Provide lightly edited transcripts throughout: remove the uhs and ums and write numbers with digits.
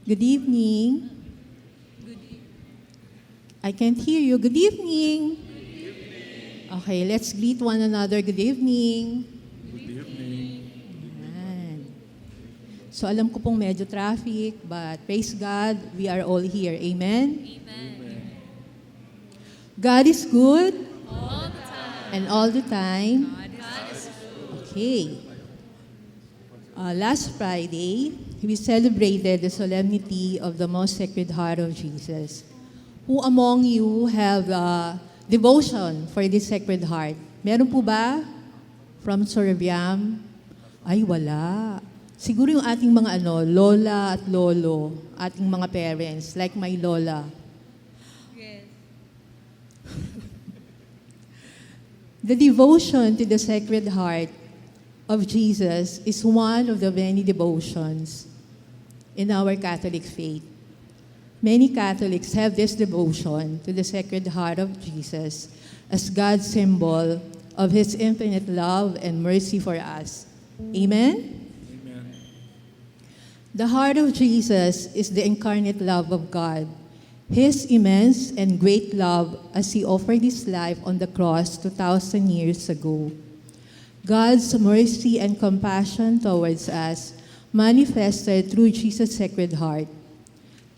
Good evening. I can't hear you. Good evening. Okay, let's greet one another. Good evening. Good evening. Ayan. So alam ko pong medyo traffic, but praise God, we are all here. Amen? Amen. God is good All the time. and all the time. God is good. Okay. Last Friday, we celebrated the solemnity of the Most Sacred Heart of Jesus. Who among you have devotion for this Sacred Heart? Meron po ba? From Surabiam? Ay, wala. Siguro yung ating mga lola at lolo, ating mga parents, like my lola. Yes. The devotion to the Sacred Heart of Jesus is one of the many devotions in our Catholic faith. Many Catholics have this devotion to the Sacred Heart of Jesus as God's symbol of His infinite love and mercy for us. Amen? Amen. The heart of Jesus is the incarnate love of God. His immense and great love as He offered His life on the cross 2,000 years ago. God's mercy and compassion towards us manifested through Jesus' Sacred Heart.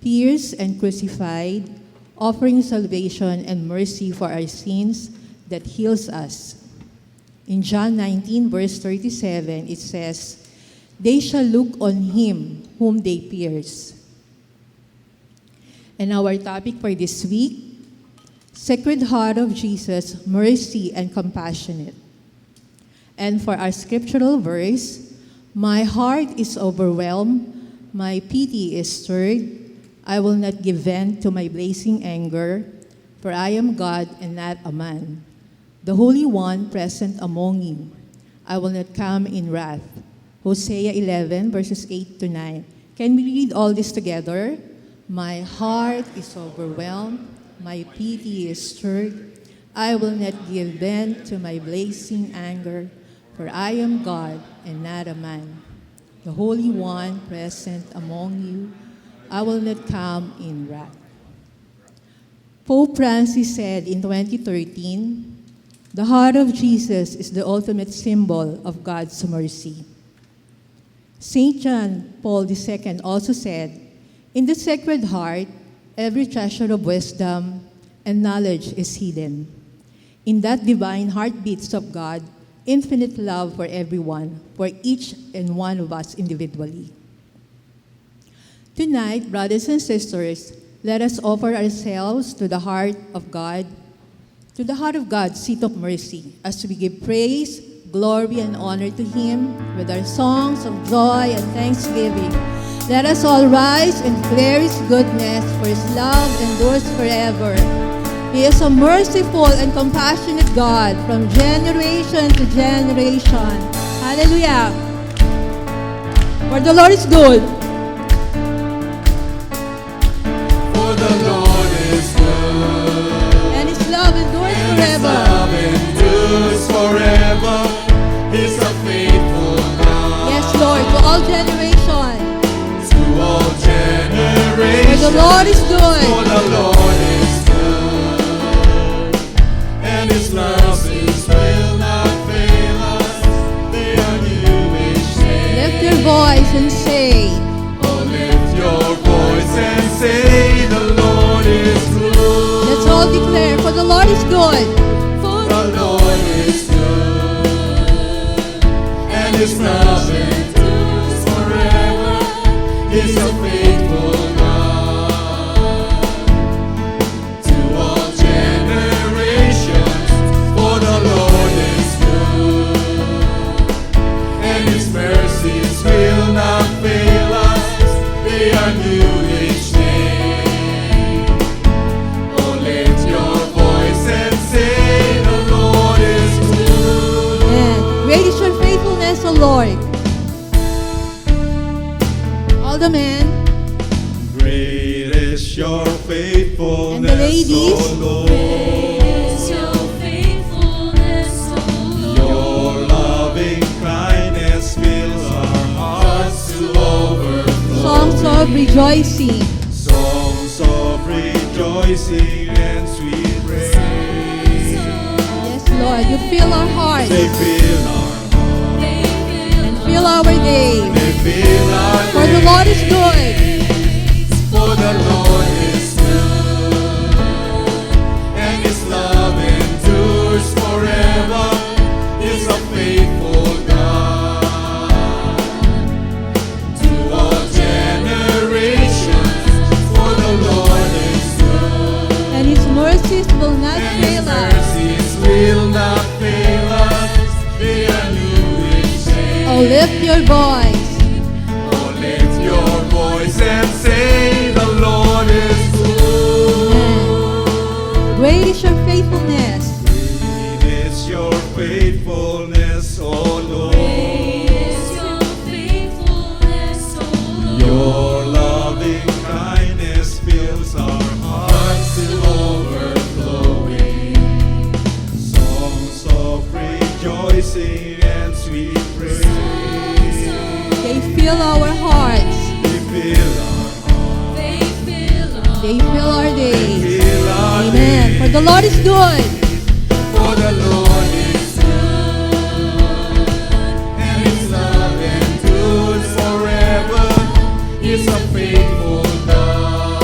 Pierced and crucified, offering salvation and mercy for our sins that heals us. In John 19, verse 37, it says, "They shall look on Him whom they pierced." And our topic for this week, Sacred Heart of Jesus, mercy and compassionate. And for our scriptural verse, my heart is overwhelmed, my pity is stirred. I will not give vent to my blazing anger, for I am God and not a man, the Holy One present among you. I will not come in wrath. Hosea 11, verses 8 to 9. Can we read all this together? My heart is overwhelmed, my pity is stirred. I will not give vent to my blazing anger, for I am God and not a man, the Holy One present among you. I will not come in wrath. Pope Francis said in 2013, the heart of Jesus is the ultimate symbol of God's mercy. St. John Paul II also said, in the Sacred Heart, every treasure of wisdom and knowledge is hidden. In that divine heartbeats of God, infinite love for everyone, for each and one of us individually. Tonight, brothers and sisters, let us offer ourselves to the heart of God, seat of mercy, as we give praise, glory, and honor to Him with our songs of joy and thanksgiving. Let us all rise and declare His goodness, for His love endures forever. He is a merciful and compassionate God from generation to generation. Hallelujah. For the Lord is good. For the Lord is good. And His love endures And His forever. love endures forever. He's a faithful God. Yes, Lord, to all generations. To all generations. For the Lord is For good. the Lord is good. And His mercies will not fail us. They are new each day. Lift your voice and say, Oh, lift your voice and say the Lord is good. let's all declare, for the Lord is good. For the Lord is good. And His love endures forever. He's a faithful God. To all generations. For the Lord is good. And His mercies will not fail us. They are new each day. Oh, lift your voice and say the Lord is good. And great is your faithfulness, O Lord. All the men. Great is your faithfulness, And the ladies. O Lord. Is your faithfulness, O Your Lord. loving kindness fills our hearts to overflow. Songs of of rejoicing. Songs of rejoicing and sweet praise. Yes, Lord, you fill our hearts They fill our hearts. and fill our days. They fill our For the Lord is good, For the Lord is good, and His love endures forever. Is a faithful God to all generations. For the Lord is good, and His mercies will not and His fail us. mercies will not fail us. They are new each day. Oh, lift your voice. Oh, lift your voice and say, the Lord is good. Great is your faithfulness. Great is your faithfulness, O Lord. Your loving kindness fills our hearts to overflowing. Songs of rejoicing and sweet praise. They fill our hearts. They fill our hearts. They fill our days. Fill our Amen. For the Lord is good, For the Lord is good, and His love endures forever. He's a faithful God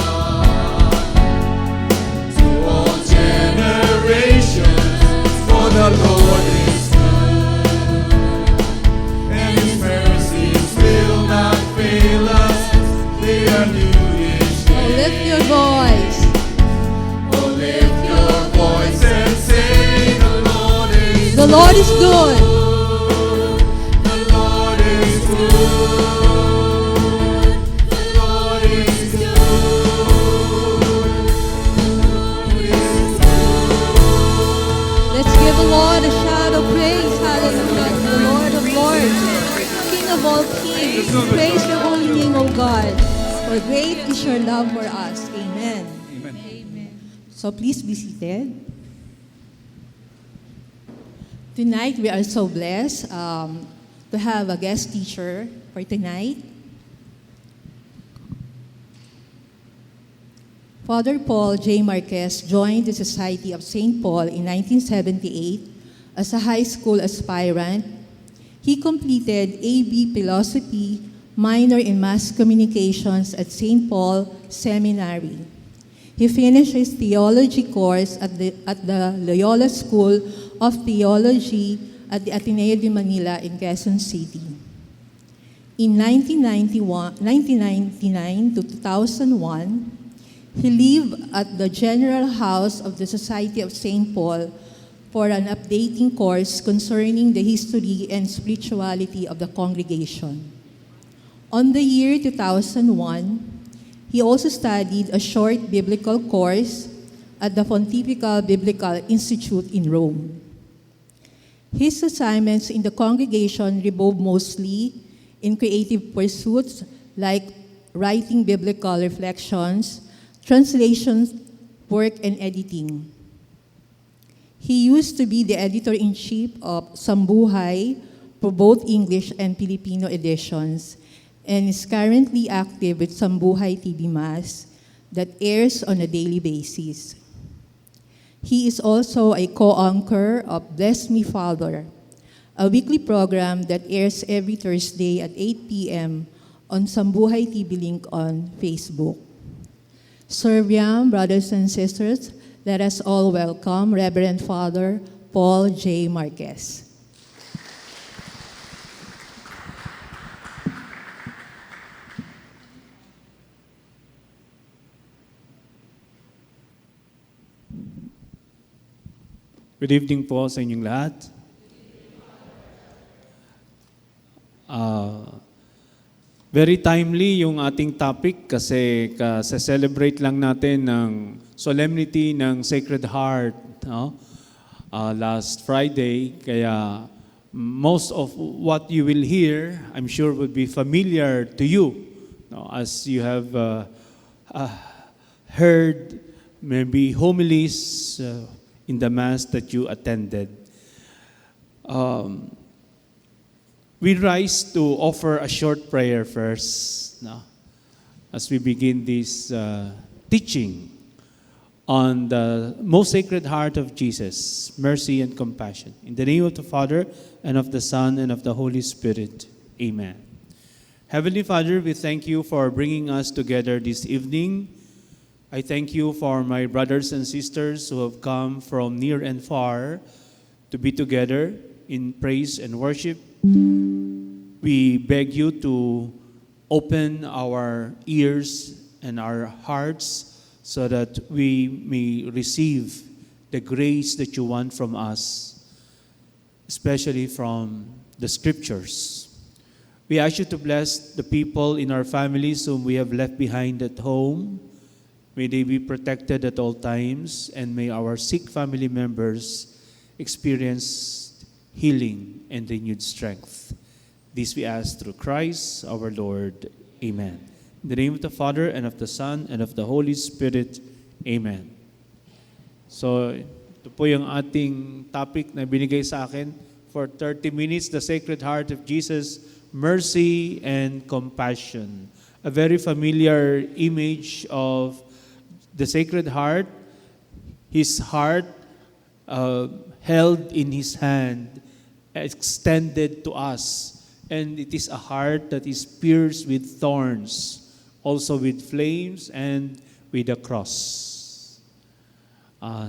to all generations. For the Lord is good, and His mercies will not fail us. They are new each oh, day. lift your voice. Oh, lift your voice and say, the Lord is The Lord is good, The Lord is good. The Lord is good. The Lord is good. let's give the Lord a shout of praise. Hallelujah to the Lord of Lords, King of all kings. Praise your holy name, O God. For great is your love for us. Amen. So please be seated. Tonight we are so blessed to have a guest teacher for tonight. Father Paul J. Marquez joined the Society of St. Paul in 1978 as a high school aspirant. He completed A.B. Philosophy, minor in Mass Communications at St. Paul Seminary. He finished his theology course at the Loyola School of Theology at the Ateneo de Manila in Quezon City. In 1999 to 2001, he lived at the General House of the Society of St. Paul for an updating course concerning the history and spirituality of the congregation. On the year 2001, he also studied a short biblical course at the Pontifical Biblical Institute in Rome. His assignments in the congregation revolved mostly in creative pursuits like writing biblical reflections, translations, work, and editing. He used to be the editor-in-chief of Sambuhay for both English and Filipino editions, and is currently active with Sambuhay TV Mass that airs on a daily basis. He is also a co-anchor of Bless Me Father, a weekly program that airs every Thursday at 8 p.m. on Sambuhay TV link on Facebook. Serviam, brothers and sisters, let us all welcome Reverend Father Paul J. Marquez. Good evening po sa inyong lahat. Very timely yung ating topic kasi celebrate lang natin ng solemnity ng Sacred Heart last Friday. Kaya most of what you will hear, I'm sure will be familiar to you as you have heard maybe homilies in the Mass that you attended. We rise to offer a short prayer first. as we begin this teaching on the most sacred heart of Jesus, mercy and compassion. In the name of the Father, and of the Son, and of the Holy Spirit. Amen. Heavenly Father, we thank you for bringing us together this evening. I thank you for my brothers and sisters who have come from near and far to be together in praise and worship. We beg you to open our ears and our hearts so that we may receive the grace that you want from us, especially from the Scriptures. We ask you to bless the people in our families whom we have left behind at home. May they be protected at all times, and may our sick family members experience healing and renewed strength. This we ask through Christ our Lord. Amen. In the name of the Father, and of the Son, and of the Holy Spirit. Amen. So, ito po yung ating topic na binigay sa akin for 30 minutes, the Sacred Heart of Jesus, mercy and compassion. A very familiar image of the Sacred Heart, His heart held in His hand, extended to us. And it is a heart that is pierced with thorns, also with flames and with a cross.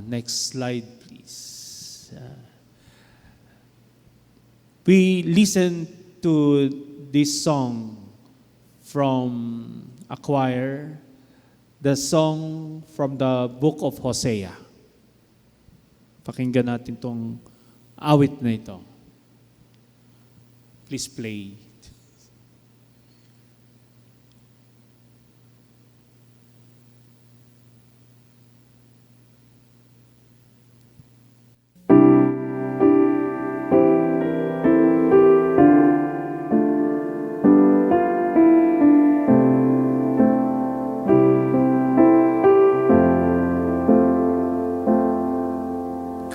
Next slide, please. We listen to this song from a choir, the song from the book of Hosea. Pakinggan natin tong awit na ito. Please play.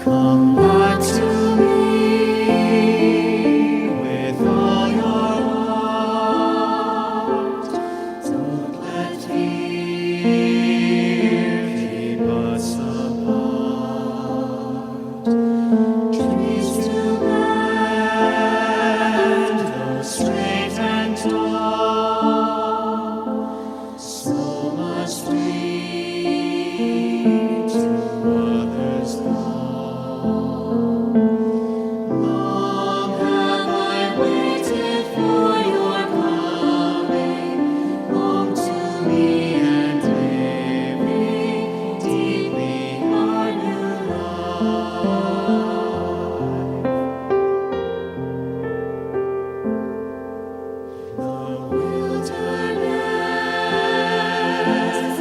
Come back to me with all your heart. Don't let fear keep us apart. Trees to bend, though straight and tall, so must we to others fall. Long have I waited for your coming, home to me and living deeply our new life. The wilderness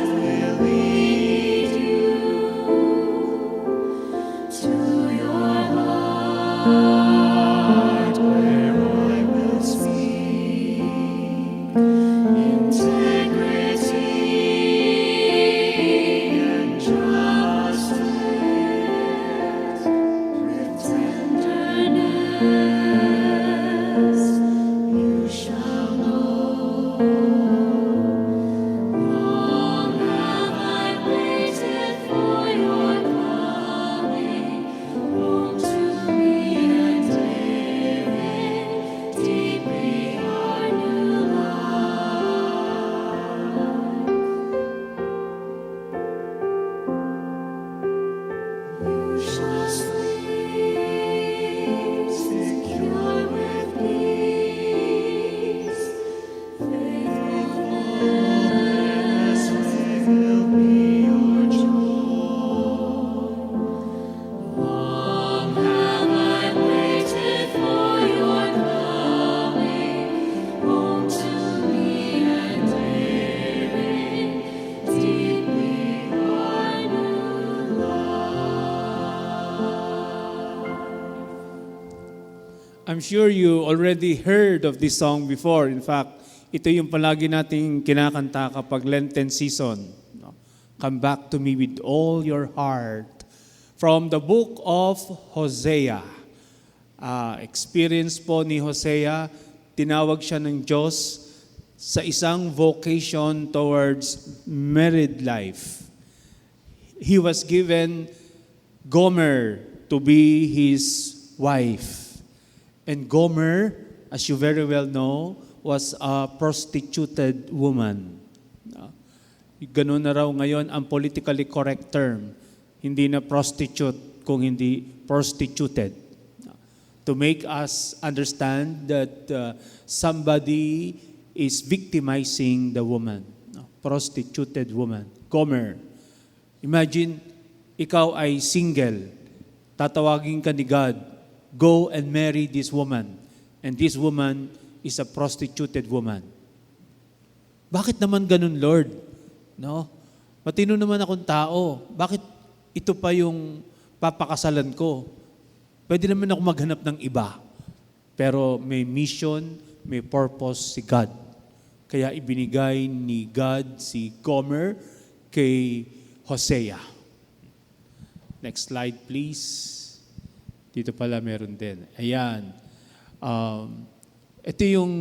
will lead you to your heart, where I will speak integrity and justice with tenderness. You shall know. Long have I waited for your coming, home to me and living deeply our new life. You shall sleep secure with peace. Faithfulness will be your joy. Long have I waited for your coming, home to me and living deeply our new life. I'm sure you already heard of this song before. In fact, ito yung palagi nating kinakanta kapag Lenten season. No? Come back to me with all your heart. From the book of Hosea. Experience po ni Hosea, tinawag siya ng Diyos sa isang vocation towards married life. He was given Gomer to be his wife. And Gomer, as you very well know, was a prostituted woman. Ganun na raw ngayon ang politically correct term. Hindi na prostitute, kung hindi prostituted. To make us understand that somebody is victimizing the woman. Prostituted woman. Gomer. Imagine, ikaw ay single. Tatawagin ka ni God, go and marry this woman. And this woman is a prostituted woman. Bakit naman ganun, Lord? No? Matino naman akong tao. Bakit ito pa yung papakasalan ko? Pwede naman ako maghanap ng iba. Pero may mission, may purpose si God. Kaya ibinigay ni God si Gomer kay Hosea. Next slide, please. Dito pala meron din. Ayan. Ito yung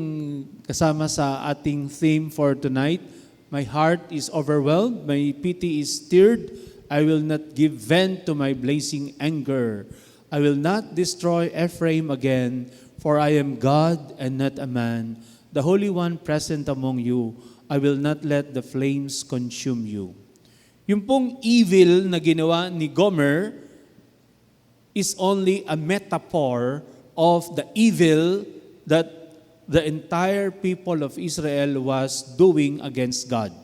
kasama sa ating theme for tonight. My heart is overwhelmed, my pity is stirred. I will not give vent to my blazing anger. I will not destroy Ephraim again, for I am God and not a man, the Holy One present among you. I will not let the flames consume you. Yung pong evil na ginawa ni Gomer is only a metaphor of the evil that the entire people of Israel was doing against God.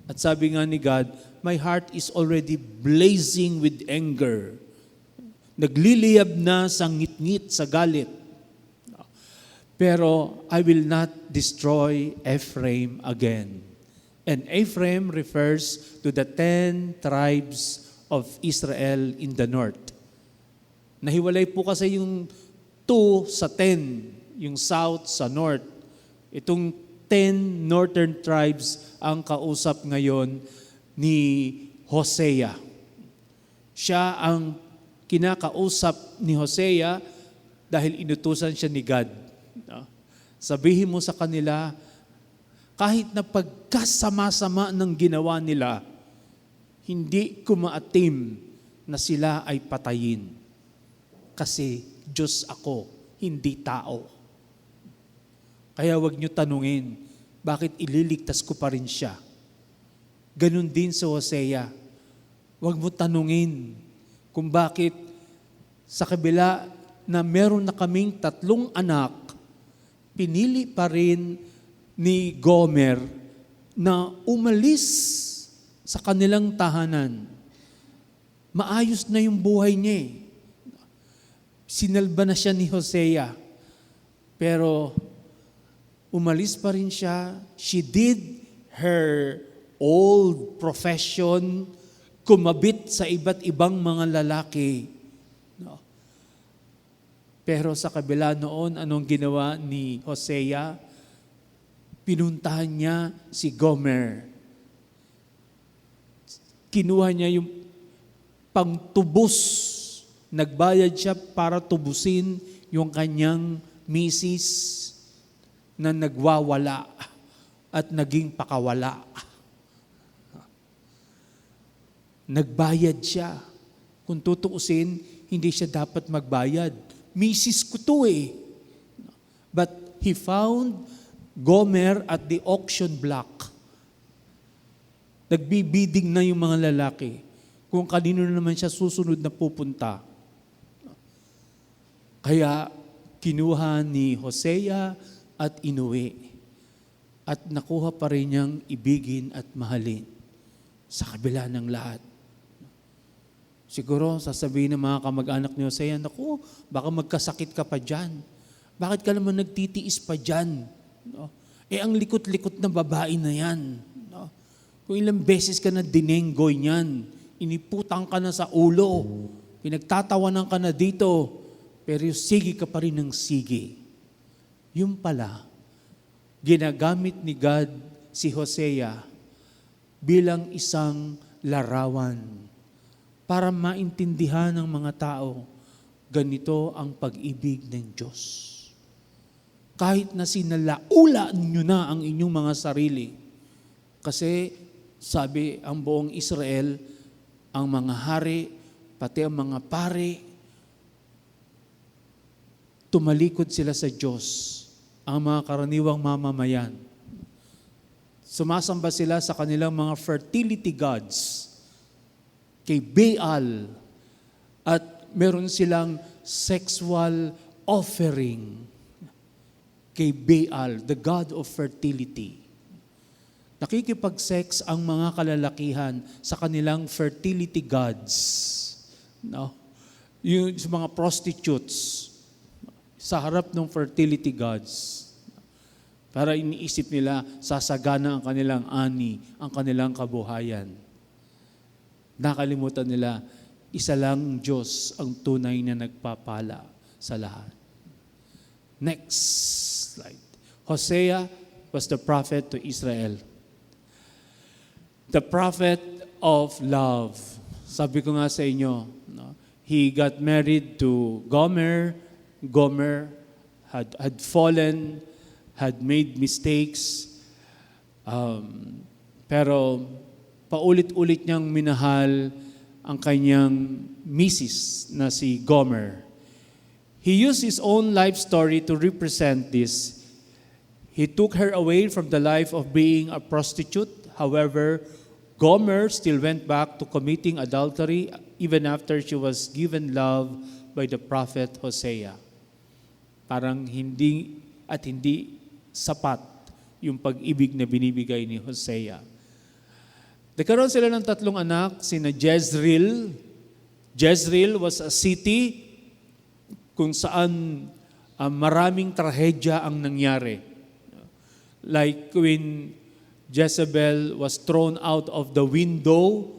At sabi nga ni God, my heart is already blazing with anger. Nagliliyab na sa ngit-ngit, sa galit. Pero I will not destroy Ephraim again. And Ephraim refers to the 10 tribes of Israel in the north. Nahiwalay po kasi yung 2 sa 10. Yung south sa north. Itong 10 northern tribes ang kausap ngayon ni Hosea. Siya ang kinakausap ni Hosea dahil inutusan siya ni God. Sabihin mo sa kanila, kahit na pagkasama-sama ng ginawa nila, hindi ko maatim na sila ay patayin. Kasi Diyos ako, hindi tao. Kaya wag niyo tanungin, bakit ililigtas ko pa rin siya? Ganun din sa Hosea. Wag mo tanungin kung bakit sa kabila na meron na kaming 3 anak, pinili pa rin ni Gomer na umalis sa kanilang tahanan. Maayos na yung buhay niya eh. Sinalba na siya ni Hosea. Pero umalis pa rin siya. She did her old profession, kumabit sa iba't ibang mga lalaki. No. Pero sa kabila noon, anong ginawa ni Hosea? Pinuntahan niya si Gomer. Kinuha niya yung pangtubos. Nagbayad siya para tubusin yung kanyang misis na nagwawala at naging pakawala. Nagbayad siya. Kung tutuusin, hindi siya dapat magbayad. Misis ko to eh. But he found Gomer at the auction block. Nagbibidding na yung mga lalaki kung kanino naman siya susunod na pupunta. Kaya kinuha ni Hosea at inuwi. At nakuha pa rin niyang ibigin at mahalin sa kabila ng lahat. Siguro sasabihin ng mga kamag-anak ni Hosea, naku, baka magkasakit ka pa dyan. Bakit ka naman nagtitiis pa dyan? No? Ang likot-likot na babae na yan. No? Kung ilang beses ka na dinenggoy niyan, iniputang ka na sa ulo, pinagtatawanan ka na dito, pero sige ka pa rin ng sige. Yung pala, ginagamit ni God si Hosea bilang isang larawan para maintindihan ng mga tao, ganito ang pag-ibig ng Diyos. kahit na sinalaula nyo na ang inyong mga sarili. Kasi sabi ang buong Israel, ang mga hari, pati ang mga pari, tumalikod sila sa Diyos, ang mga karaniwang mamamayan. Sumasamba sila sa kanilang mga fertility gods, kay Baal, at meron silang sexual offering kay Baal, the god of fertility. Nakikipag-sex ang mga kalalakihan sa kanilang fertility gods. No? Yung mga prostitutes sa harap ng fertility gods. Para iniisip nila, sasagana ang kanilang ani, ang kanilang kabuhayan. Nakalimutan nila, isa lang Diyos ang tunay na nagpapala sa lahat. Next slide. Hosea was the prophet to Israel. The prophet of love. Sabi ko nga sa inyo, no? He got married to Gomer. Gomer had fallen, had made mistakes, pero paulit-ulit niyang minahal ang kanyang misis na si Gomer. He used his own life story to represent this. He took her away from the life of being a prostitute. However, Gomer still went back to committing adultery even after she was given love by the prophet Hosea. Parang hindi sapat yung pag-ibig na binibigay ni Hosea. Nagkaroon sila ng 3 anak, sina Jezreel. Jezreel was a city kung saan maraming trahedya ang nangyari. Like when Jezebel was thrown out of the window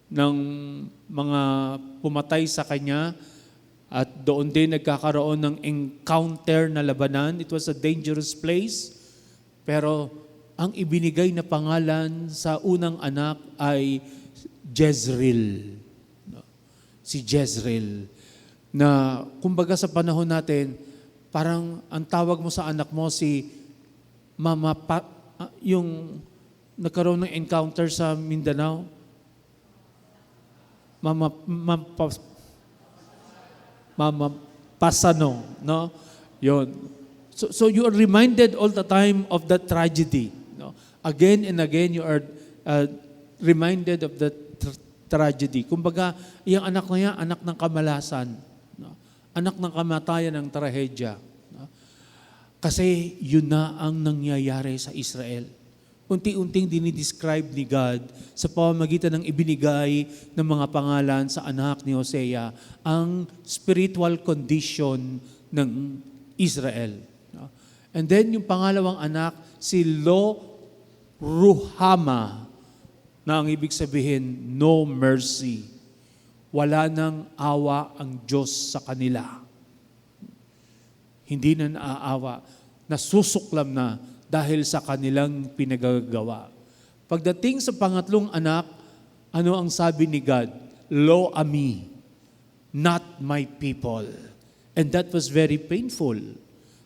ng mga pumatay sa kanya at doon din nagkakaroon ng encounter na labanan. It was a dangerous place. Pero ang ibinigay na pangalan sa unang anak ay Jezreel. Si Jezreel. Na kumbaga sa panahon natin, parang ang tawag mo sa anak mo si Mama yung nagkaroon ng encounter sa Mindanao. Mama Pasano, no? Yon. So you are reminded all the time of that tragedy, no? Again and again you are reminded of that tragedy. Kumbaga, yung anak na yan, anak ng kamalasan, no? Anak ng kamatayan ng trahedya. No? Kasi yun na ang nangyayari sa Israel. Unti-unting dinidescribe ni God sa pamamagitan ng ibinigay ng mga pangalan sa anak ni Hosea ang spiritual condition ng Israel. No? And then yung pangalawang anak, si Lo-Ruhama, na ang ibig sabihin, no mercy. Wala nang awa ang Diyos sa kanila. Hindi na naaawa. Nasusuklam na dahil sa kanilang pinagagawa. Pagdating sa pangatlong anak, ano ang sabi ni God? Lo ami, not my people. And that was very painful.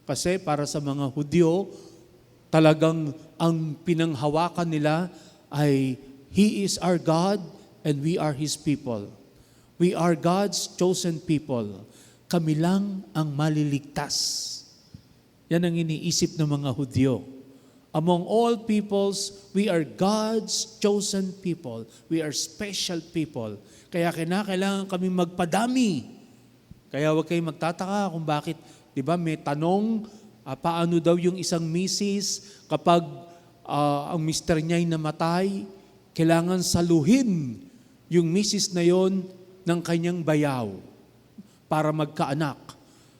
Kasi para sa mga Hudyo, talagang ang pinanghawakan nila ay He is our God and we are His people. We are God's chosen people. Kami lang ang maliligtas. Yan ang iniisip ng mga Hudyo. Among all peoples, we are God's chosen people. We are special people. Kaya kinakailangan kami magpadami. Kaya huwag kayong magtataka kung bakit, di ba, may tanong, paano daw yung isang misis kapag ang mister niya'y namatay, kailangan saluhin yung misis na yon ng kanyang bayaw para magkaanak.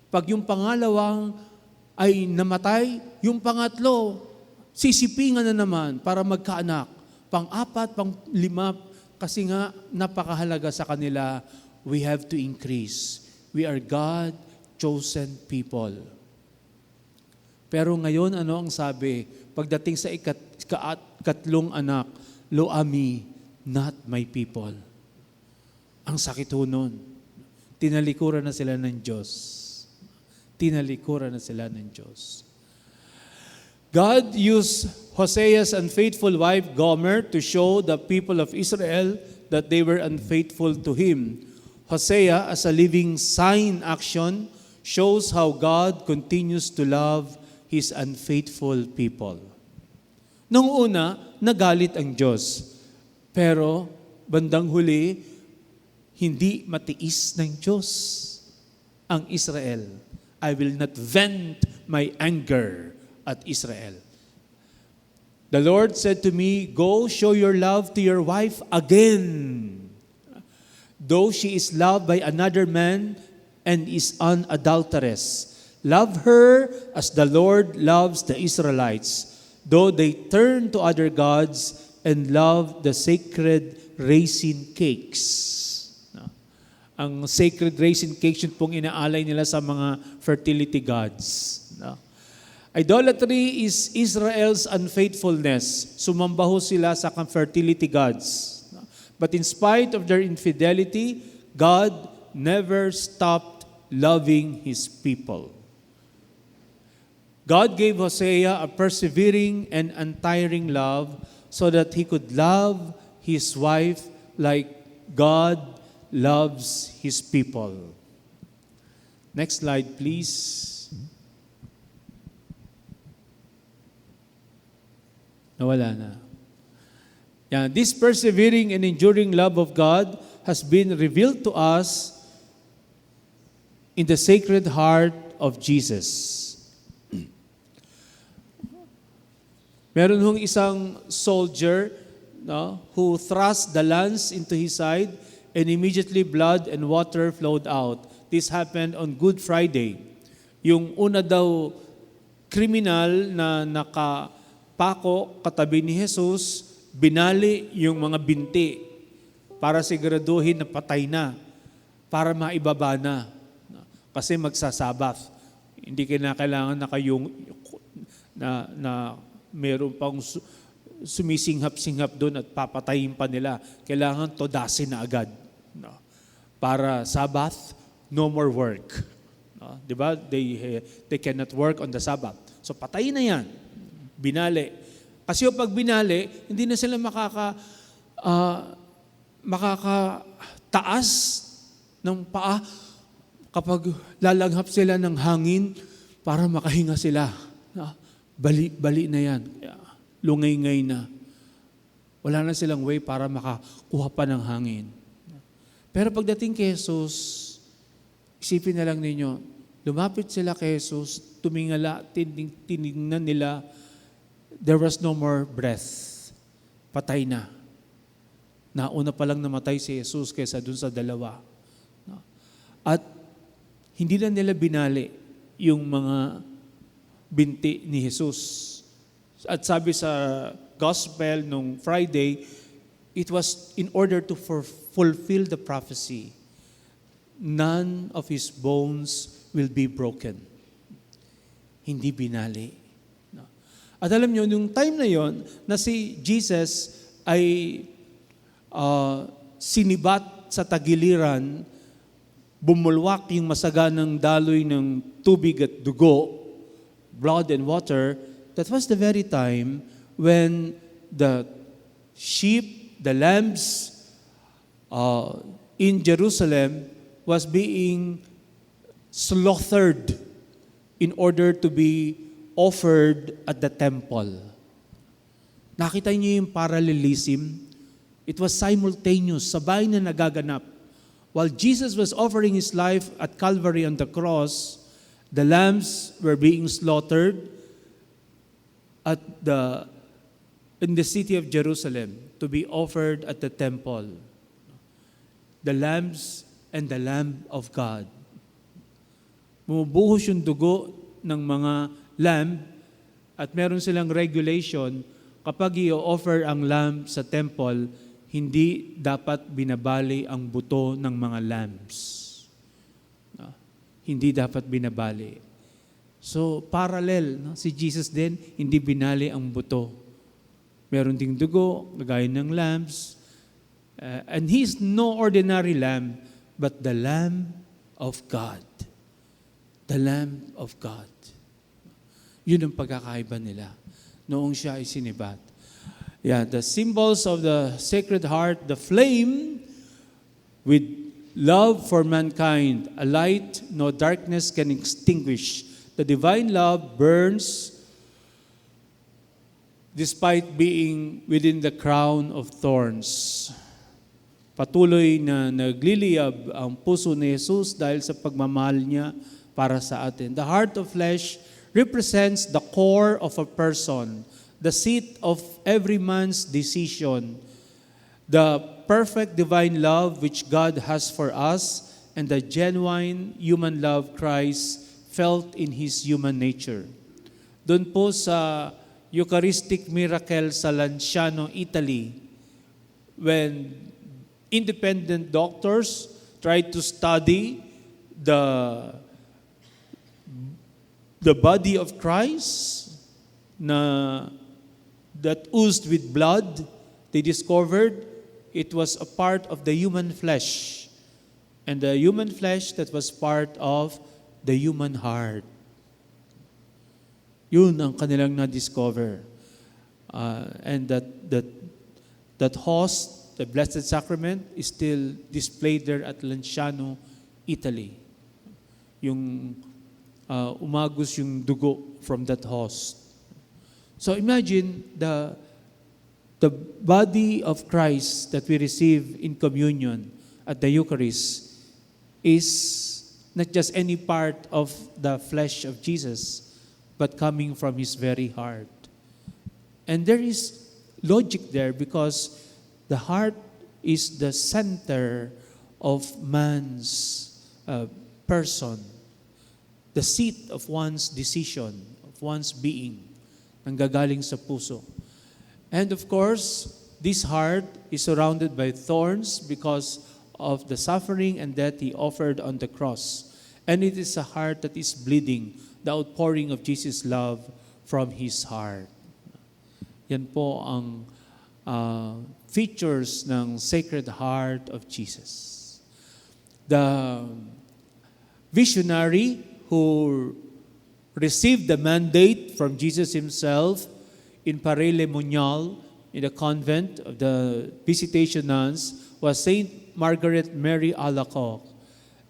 Pag yung pangalawang ay namatay, yung pangatlo, sisipingan na naman para magkaanak. Pang-4, pang-5, kasi nga napakahalaga sa kanila, we have to increase. We are God-chosen people. Pero ngayon, ano ang sabi? Pagdating sa ikatlong anak, Lo ami, not my people. Ang sakit ho nun. Tinalikuran na sila ng Diyos. tinalikuran na sila ng Diyos. God used Hosea's unfaithful wife Gomer to show the people of Israel that they were unfaithful to Him. Hosea, as a living sign action, shows how God continues to love His unfaithful people. Nung una, nagalit ang Diyos. Pero, bandang huli, hindi matiis ng Diyos ang Israel. I will not vent my anger at Israel. The Lord said to me, "Go show your love to your wife again. Though she is loved by another man and is an adulteress, love her as the Lord loves the Israelites, though they turn to other gods and love the sacred raisin cakes." Ang sacred raisin cakes yun pong inaalay nila sa mga fertility gods. Idolatry is Israel's unfaithfulness. Sumambaho sila sa fertility gods. But in spite of their infidelity, God never stopped loving His people. God gave Hosea a persevering and untiring love so that he could love his wife like God loves His people. Next slide, please. Nawala na. Yeah, this persevering and enduring love of God has been revealed to us in the Sacred Heart of Jesus. Meron hong isang soldier who thrust the lance into his side and immediately blood and water flowed out. This happened on Good Friday. Yung una daw kriminal na nakapako katabi ni Jesus, binali yung mga binti para siguraduhin na patay na, para maibaba na. Kasi magsasabath. Hindi kailangan na meron pang sumisinghap-singhap doon at papatayin pa nila. Kailangan todasin na agad. Para Sabbath, no more work. Diba? They cannot work on the Sabbath. So patayin na yan. Binali. Kasi pag binali, hindi na sila makakataas ng paa kapag lalanghap sila ng hangin para makahinga sila. Bali na yan. Lungay-ngay na. Wala na silang way para makakuha pa ng hangin. Pero pagdating kay Jesus, isipin na lang ninyo, lumapit sila kay Jesus, tumingala, tinignan nila, there was no more breath. Patay na. Nauna pa lang namatay si Jesus kaysa dun sa dalawa. At hindi na nila binali yung mga binti ni Jesus. At sabi sa gospel nung Friday, it was in order to fulfill the prophecy. None of his bones will be broken. Hindi binali. At alam nyo, nung time na yon, na si Jesus ay sinibat sa tagiliran, bumulwak yung masaganang daloy ng tubig at dugo, blood and water, that was the very time when the sheep, the lambs in Jerusalem was being slaughtered in order to be offered at the temple. Nakita niyo yung parallelism? It was simultaneous, sabay na nagaganap. While Jesus was offering His life at Calvary on the cross, the lambs were being slaughtered in the city of Jerusalem to be offered at the temple. The lambs and the Lamb of God. Bumubuhos yung dugo ng mga lamb at meron silang regulation, kapag i-offer ang lamb sa temple, hindi dapat binabali ang buto ng mga lambs. Hindi dapat binabali. So, parallel, si Jesus din, hindi binali ang buto. Meron ding dugo, gaya ng lambs. And He's no ordinary lamb, but the Lamb of God. the Lamb of God. Yun ang pagkakaiba nila noong siya ay sinibat. Yeah, the symbols of the Sacred Heart, the flame with love for mankind, a light no darkness can extinguish. The divine love burns despite being within the crown of thorns. Patuloy na nagliliyab ang puso ni Jesus dahil sa pagmamahal niya para sa atin. The heart of flesh represents the core of a person, the seat of every man's decision, the perfect divine love which God has for us, and the genuine human love Christ felt in His human nature. Doon po sa Eucharistic miracle sa Lanciano, Italy, when independent doctors tried to study the body of Christ that oozed with blood, they discovered it was a part of the human flesh. And the human flesh that was part of the human heart. Yun ang kanilang na-discover. And that host, the Blessed Sacrament, is still displayed there at Lanciano, Italy. Yung umagos yung dugo from that host. So imagine the body of Christ that we receive in communion at the Eucharist is not just any part of the flesh of Jesus, but coming from His very heart. And there is logic there because the heart is the center of man's person, the seat of one's decision, of one's being, nanggagaling sa puso. And of course, this heart is surrounded by thorns because of the suffering and death He offered on the cross. And it is a heart that is bleeding, the outpouring of Jesus' love from His heart. Yan po ang features ng Sacred Heart of Jesus. The visionary who received the mandate from Jesus Himself in Paray-le-Monial, in the convent of the Visitation Nuns, was Saint Margaret Mary Alacoque.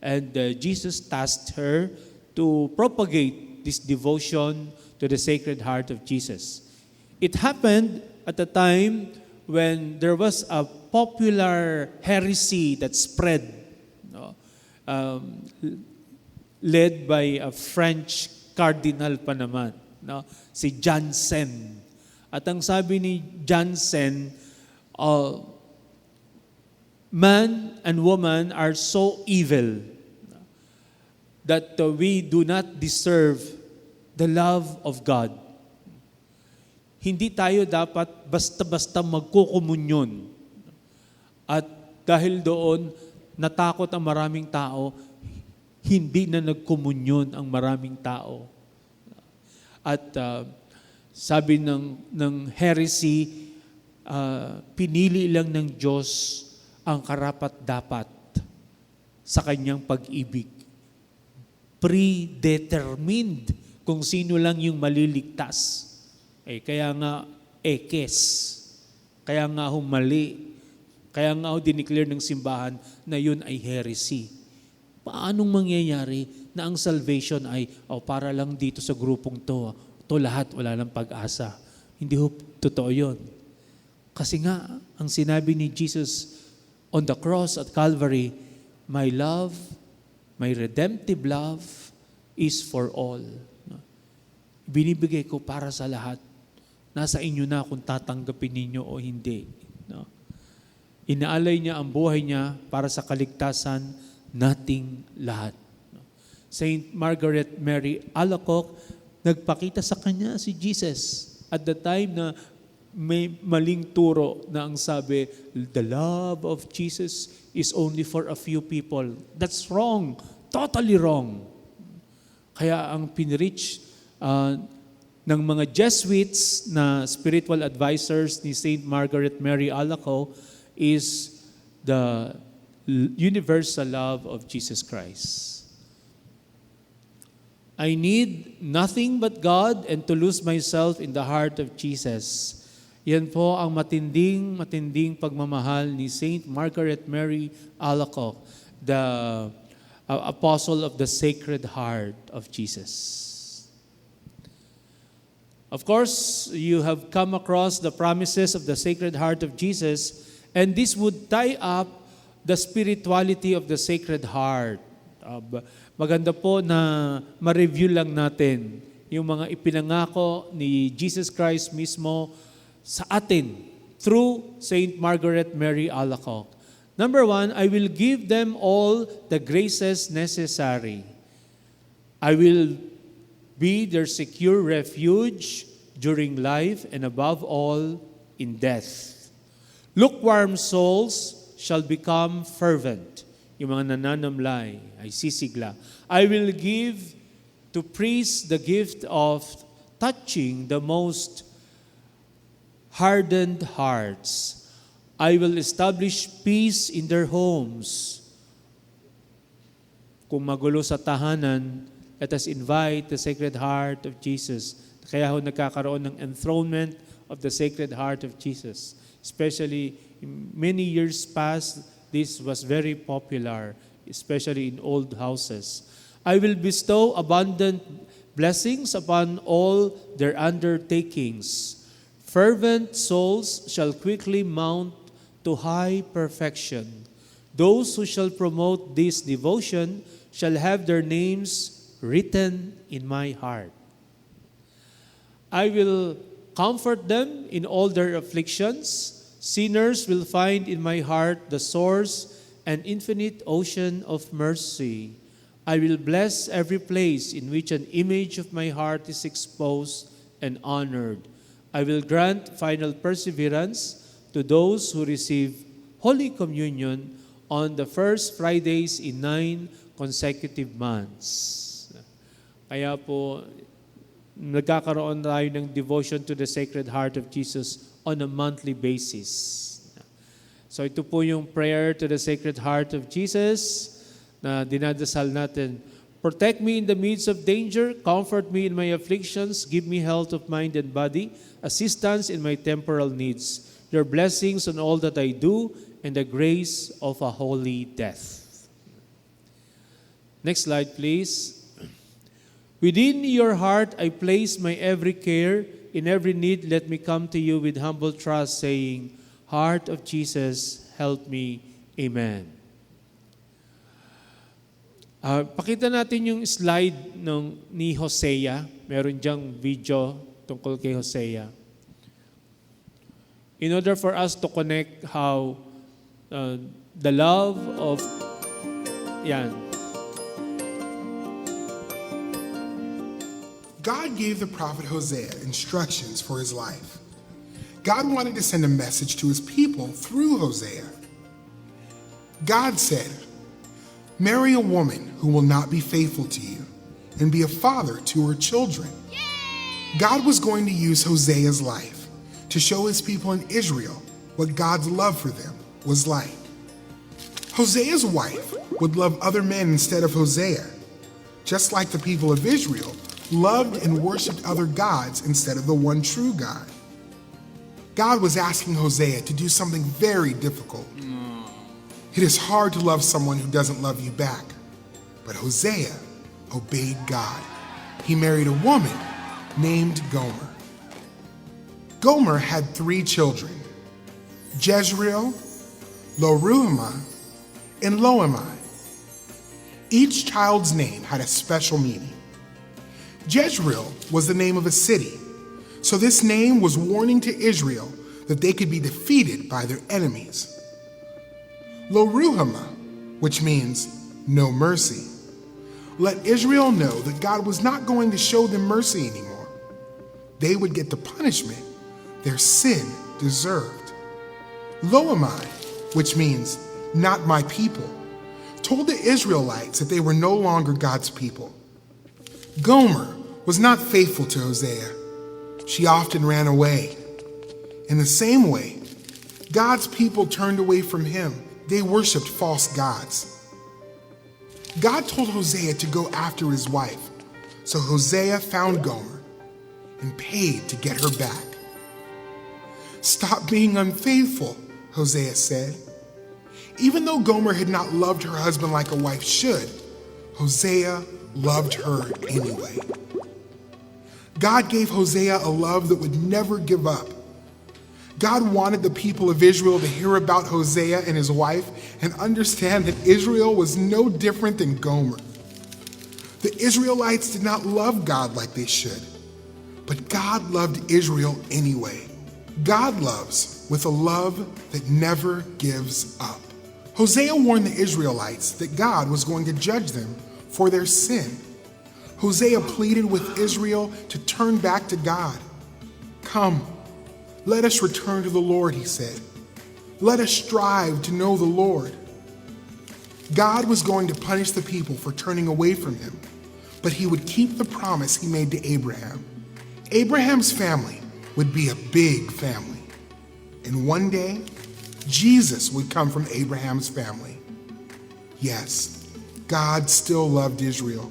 And Jesus tasked her to propagate this devotion to the Sacred Heart of Jesus. It happened at a time when there was a popular heresy that spread, led by a French cardinal pa naman, si Jansen. At ang sabi ni Jansen, man and woman are so evil that we do not deserve the love of God. Hindi tayo dapat basta-basta magkukomunyon. At dahil doon, natakot ang maraming tao, hindi na nagkomunyon ang maraming tao. At sabi ng heresy, pinili lang ng Diyos ang karapat-dapat sa kanyang pag-ibig. Predetermined kung sino lang yung maliligtas. Kaya nga ekes. Kaya nga humali. Kaya nga dineclare ng simbahan na yun ay heresy. Paanong mangyayari na ang salvation ay para lang dito sa grupong to? To lahat, wala lang pag-asa. Hindi totoo yun. Kasi nga, ang sinabi ni Jesus on the cross at Calvary, my love, my redemptive love is for all. Binibigay ko para sa lahat. Nasa inyo na kung tatanggapin ninyo o hindi. Inaalay niya ang buhay niya para sa kaligtasan nating lahat. Saint Margaret Mary Alacoque, nagpakita sa kanya si Jesus at the time na may maling turo na ang sabi, the love of Jesus is only for a few people. That's wrong. Totally wrong. Kaya ang pinreach ng mga Jesuits na spiritual advisors ni Saint Margaret Mary Alacoque is the universal love of Jesus Christ. I need nothing but God and to lose myself in the heart of Jesus. Yan po ang matinding pagmamahal ni Saint Margaret Mary Alacoque, the apostle of the Sacred Heart of Jesus. Of course, you have come across the promises of the Sacred Heart of Jesus, and this would tie up the spirituality of the Sacred Heart. Maganda po na ma-review lang natin yung mga ipinangako ni Jesus Christ mismo sa atin through Saint Margaret Mary Alacoque. Number 1, I will give them all the graces necessary. I will be their secure refuge during life and above all in death. Lukewarm souls shall become fervent. Yung mga nananamlay ay sisigla. I will give to priests the gift of touching the most hardened hearts. I will establish peace in their homes. Kung magulo sa tahanan, let us invite the Sacred Heart of Jesus. Kaya ho nagkakaroon ng enthronement of the Sacred Heart of Jesus. Especially many years past, this was very popular, especially in old houses. I will bestow abundant blessings upon all their undertakings. Fervent souls shall quickly mount to high perfection. Those who shall promote this devotion shall have their names written in my heart. I will comfort them in all their afflictions. Sinners will find in my heart the source and infinite ocean of mercy. I will bless every place in which an image of my heart is exposed and honored. I will grant final perseverance to those who receive Holy Communion on the first Fridays in 9 consecutive months. Kaya po, nagkakaroon tayo ng devotion to the Sacred Heart of Jesus on a monthly basis. So ito po yung prayer to the Sacred Heart of Jesus na dinadasal natin. Protect me in the midst of danger, comfort me in my afflictions, give me health of mind and body, assistance in my temporal needs, your blessings on all that I do, and the grace of a holy death. Next slide, please. Within your heart I place my every care. In every need, let me come to you with humble trust, saying, Heart of Jesus, help me. Amen. Pakita natin yung slide ni Hosea. Meron diyang video tungkol kay Hosea. In order for us to connect how the love of... Yan. God gave the prophet Hosea instructions for his life. God wanted to send a message to his people through Hosea. God said, marry a woman who will not be faithful to you and be a father to her children. God was going to use Hosea's life to show his people in Israel what God's love for them was like. Hosea's wife would love other men instead of Hosea, just like the people of Israel loved and worshiped other gods instead of the one true God. God was asking Hosea to do something very difficult. It is hard to love someone who doesn't love you back. But Hosea obeyed God. He married a woman named Gomer. Gomer had 3 children, Jezreel, Lo-ruhamah, and Lo-ammi. Each child's name had a special meaning. Jezreel was the name of a city, so this name was warning to Israel that they could be defeated by their enemies. Lo-ruhamah, which means no mercy, let Israel know that God was not going to show them mercy anymore. They would get the punishment their sin deserved. Lo-ammi, which means not my people, told the Israelites that they were no longer God's people. Gomer was not faithful to Hosea. She often ran away. In the same way, God's people turned away from him. They worshiped false gods. God told Hosea to go after his wife, So Hosea found Gomer and paid to get her back. "Stop being unfaithful," Hosea said. Even though Gomer had not loved her husband like a wife should, Hosea loved her anyway. God gave Hosea a love that would never give up. God wanted the people of Israel to hear about Hosea and his wife and understand that Israel was no different than Gomer. The Israelites did not love God like they should, but God loved Israel anyway. God loves with a love that never gives up. Hosea warned the Israelites that God was going to judge them for their sin. Hosea pleaded with Israel to turn back to God. "Come, let us return to the Lord," he said. "Let us strive to know the Lord." God was going to punish the people for turning away from him, but he would keep the promise he made to Abraham. Abraham's family would be a big family, and one day, Jesus would come from Abraham's family. Yes, God still loved Israel.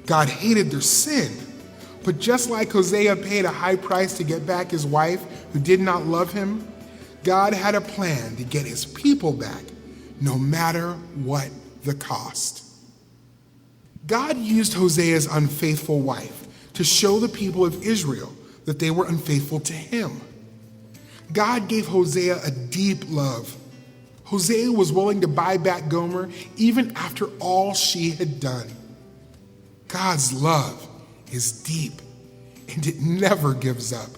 God hated their sin, but just like Hosea paid a high price to get back his wife who did not love him, God had a plan to get his people back, no matter what the cost. God used Hosea's unfaithful wife to show the people of Israel that they were unfaithful to him. God gave Hosea a deep love. Hosea was willing to buy back Gomer even after all she had done. God's love is deep and it never gives up.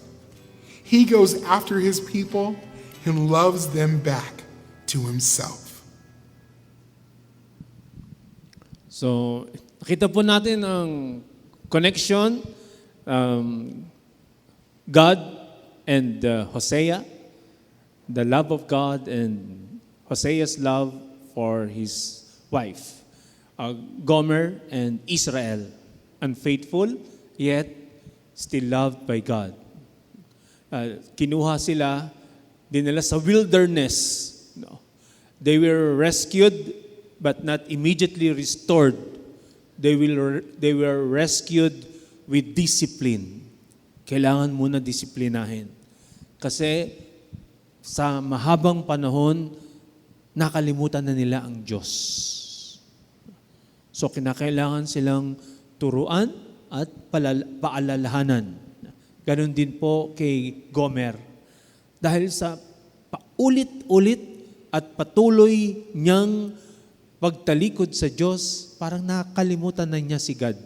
He goes after his people and loves them back to himself. So, nakita po natin ang connection, God and Hosea, the love of God and Hosea's love for his wife, Gomer and Israel, unfaithful yet still loved by God. Kinuha sila, dinala sa wilderness. No. They were rescued but not immediately restored. They were rescued with discipline. Kailangan muna disiplinahin. Kasi sa mahabang panahon, nakalimutan na nila ang Diyos. So kinakailangan silang turuan at paalalahanan. Ganon din po kay Gomer. Dahil sa paulit-ulit at patuloy niyang pagtalikod sa Diyos, parang nakalimutan na niya si God.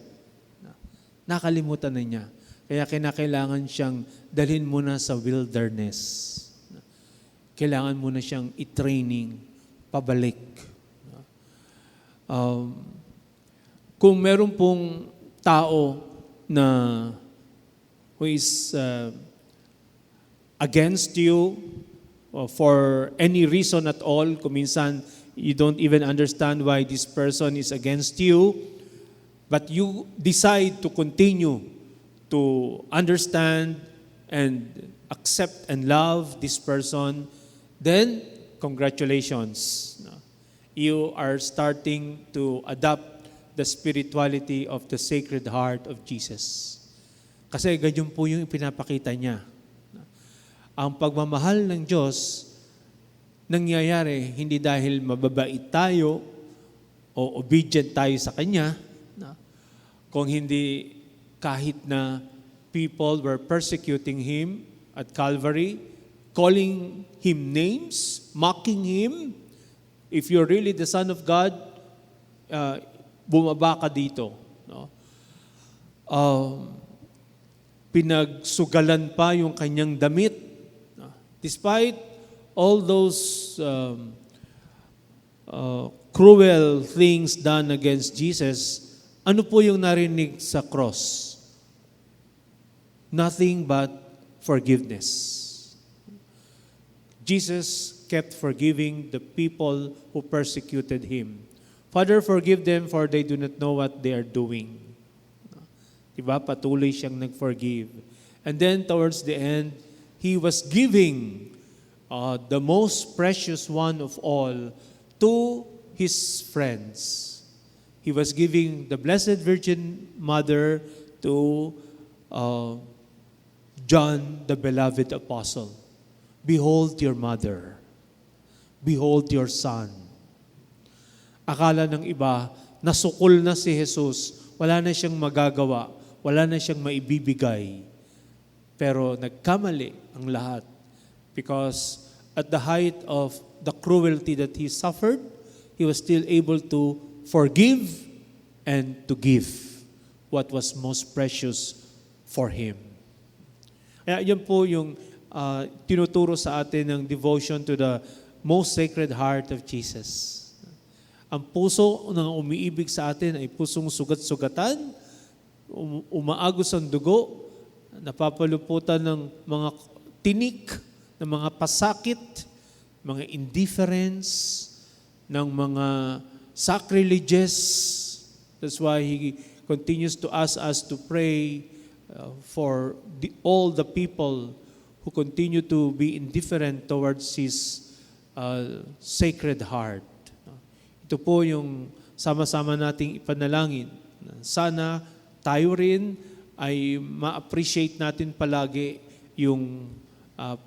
Nakalimutan na niya. Kaya kinakailangan siyang dalhin muna sa wilderness. Kailangan muna siyang i-training, pabalik. Kung meron pong tao na who is against you for any reason at all, kung minsan you don't even understand why this person is against you, but you decide to continue to understand and accept and love this person, then congratulations. You are starting to adopt the spirituality of the Sacred Heart of Jesus. Kasi ganyan po yung ipinapakita niya. Ang pagmamahal ng Diyos nangyayari hindi dahil mababait tayo o obedient tayo sa Kanya, kung hindi kahit na people were persecuting Him at Calvary, calling Him names, mocking Him. If you're really the Son of God, bumaba ka dito. No? Pinagsugalan pa yung kanyang damit. No? Despite all those cruel things done against Jesus, ano po yung narinig sa cross? Nothing but forgiveness. Jesus kept forgiving the people who persecuted Him. Father, forgive them for they do not know what they are doing. Diba? Patuloy siyang nag-forgive. And then towards the end, He was giving the most precious one of all to His friends. He was giving the Blessed Virgin Mother to John, the beloved apostle. Behold your mother. Behold your son. Akala ng iba, nasukol na si Jesus, wala na siyang magagawa, wala na siyang maibibigay. Pero nagkamali ang lahat because at the height of the cruelty that he suffered, he was still able to forgive and to give what was most precious for him. Kaya yan po yung tinuturo sa atin ng devotion to the most sacred heart of Jesus. Ang puso ng umiibig sa atin ay pusong sugat-sugatan, umaagos ang dugo, napapaluputan ng mga tinik, ng mga pasakit, mga indifference, ng mga sacrileges. That's why He continues to ask us to pray for all the people who continue to be indifferent towards His sacred heart. Ito po yung sama-sama nating ipanalangin. Sana tayo rin ay ma-appreciate natin palagi yung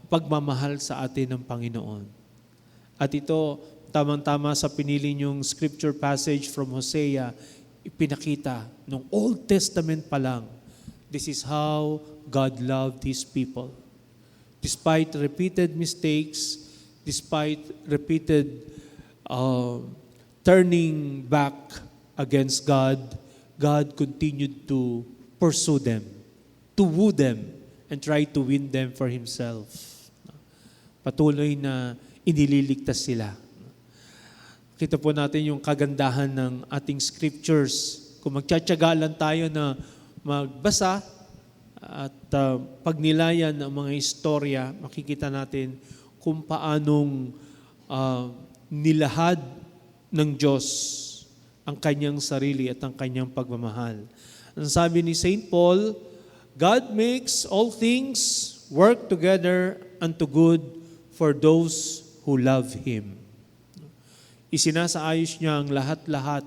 pagmamahal sa atin ng Panginoon. At ito, tamang-tama sa pinili niyong scripture passage from Hosea, ipinakita nung Old Testament pa lang, this is how God loved His people. Despite repeated mistakes, despite repeated turning back against God, God continued to pursue them, to woo them, and try to win them for Himself. Patuloy na inililigtas sila. Kita po natin yung kagandahan ng ating scriptures. Kung magtsatsaga lang tayo na magbasa at pagnilayan ng mga istorya, makikita natin kung paanong nilahad ng Diyos ang kanyang sarili at ang kanyang pagmamahal. Ang sabi ni St. Paul, God makes all things work together unto good for those who love Him. Isinasaayos niya ang lahat-lahat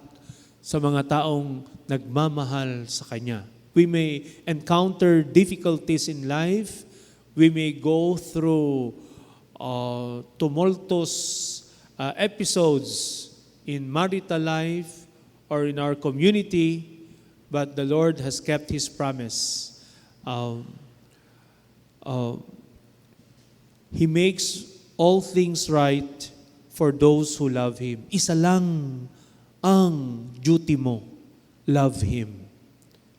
sa mga taong nagmamahal sa Kanya. We may encounter difficulties in life. We may go through tumultuous episodes in marital life or in our community, but the Lord has kept His promise. He makes all things right for those who love Him. Isa lang ang duty mo, love Him.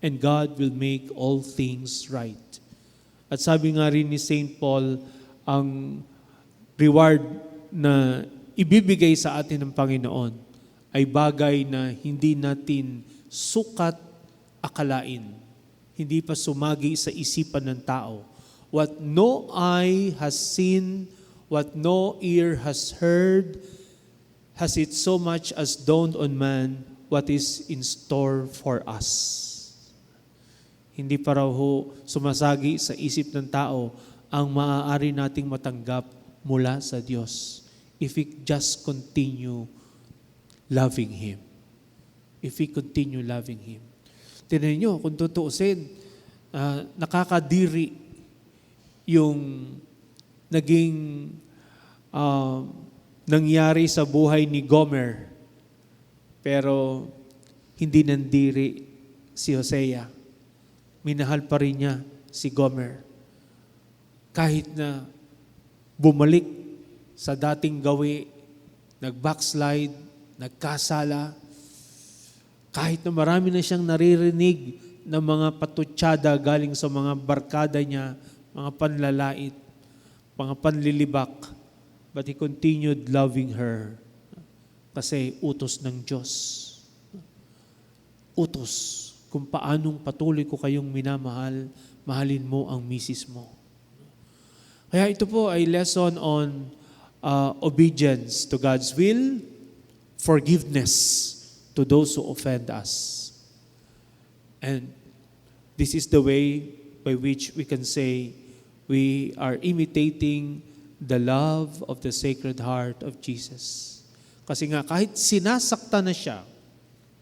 And God will make all things right. At sabi nga rin ni St. Paul, ang reward na ibibigay sa atin ng Panginoon ay bagay na hindi natin sukat akalain. Hindi pa sumagi sa isipan ng tao. What no eye has seen, what no ear has heard, has it so much as dawned on man what is in store for us. Hindi pa raw ho sumasagi sa isip ng tao ang maaari nating matanggap mula sa Diyos if we just continue loving Him. If we continue loving Him. Tingnan nyo, kung tutuusin, nakakadiri yung naging nangyari sa buhay ni Gomer. Pero hindi nandiri si Hosea. Minahal pa rin niya si Gomer. Kahit na bumalik sa dating gawi, nag-backslide, nagkasala, kahit na marami na siyang naririnig ng mga patutsada galing sa mga barkada niya, mga panlalait, mga panlilibak, but he continued loving her kasi utos ng Diyos. Utos kung paanong patuloy ko kayong minamahal, mahalin mo ang misis mo. Kaya ito po ay lesson on obedience to God's will, forgiveness to those who offend us. And this is the way by which we can say we are imitating the love of the Sacred Heart of Jesus. Kasi nga kahit sinasaktan na siya,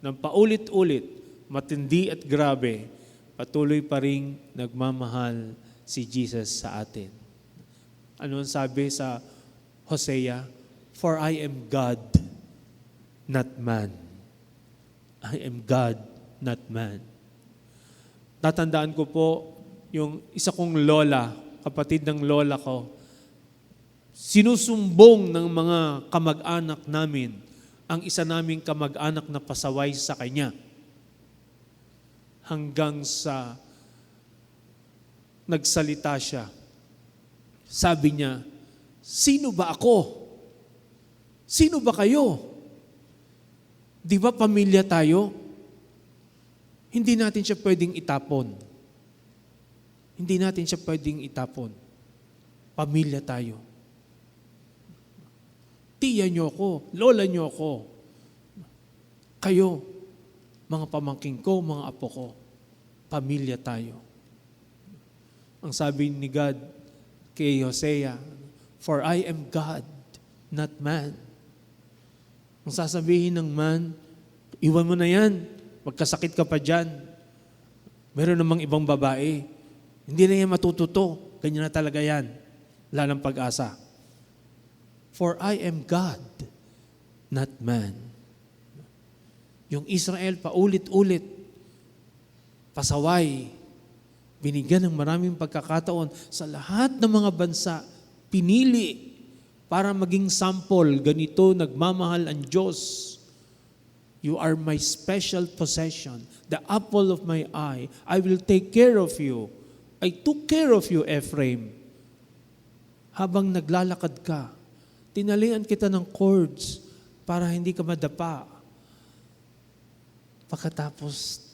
ng paulit-ulit, matindi at grabe, patuloy pa ring nagmamahal si Jesus sa atin. Ano ang sabi sa Hosea? For I am God, not man. I am God, not man. Tatandaan ko po yung isa kong lola, kapatid ng lola ko, sinusumbong ng mga kamag-anak namin ang isa naming kamag-anak na pasaway sa kanya. Hanggang sa nagsalita siya. Sabi niya, sino ba ako? Sino ba kayo? Di ba pamilya tayo? Hindi natin siya pwedeng itapon. Hindi natin siya pwedeng itapon. Pamilya tayo. Tiya niyo ako, lola niyo ako. Kayo, mga pamangking ko, mga apo ko, pamilya tayo. Ang sabi ni God kay Hosea, for I am God, not man. Ang sasabihin ng man, iwan mo na yan, magkasakit ka pa dyan. Meron namang ibang babae, hindi na yan matututo, ganyan na talaga yan. Wala ng pag-asa. For I am God, not man. Yung Israel paulit-ulit, pasaway, binigyan ng maraming pagkakataon sa lahat ng mga bansa, pinili para maging sample, ganito nagmamahal ang Diyos. You are my special possession, the apple of my eye. I will take care of you. I took care of you, Ephraim. Habang naglalakad ka, tinalian kita ng cords para hindi ka madapa. Pagkatapos,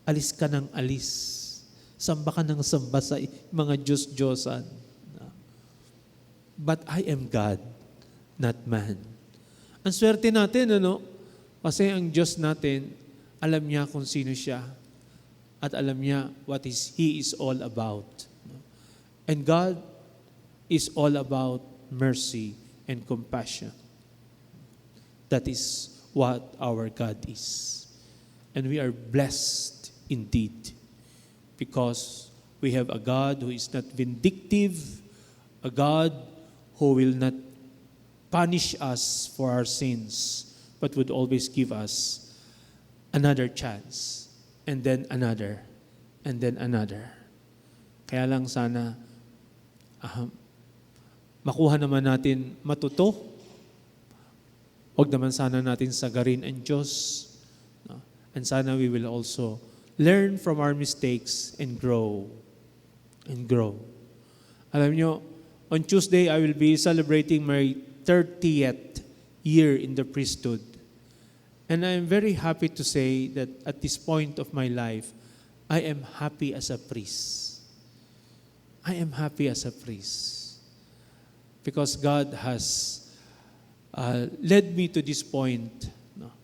alis ka ng alis. Samba ka ng samba sa mga Diyos-Diyosan. But I am God, not man. Ang swerte natin, ano? Kasi ang Diyos natin, alam niya kung sino siya. At alam niya what He is all about. And God is all about mercy and compassion. That is what our God is. And we are blessed indeed because we have a God who is not vindictive, a God who will not punish us for our sins, but would always give us another chance, and then another, and then another. Kaya lang sana makuha naman natin matuto. Huwag naman sana natin sagarin ang Diyos. No? And sana we will also learn from our mistakes and grow. And grow. Alam nyo, on Tuesday, I will be celebrating my 30th year in the priesthood. And I am very happy to say that at this point of my life, I am happy as a priest. I am happy as a priest. Because God has led me to this point, no,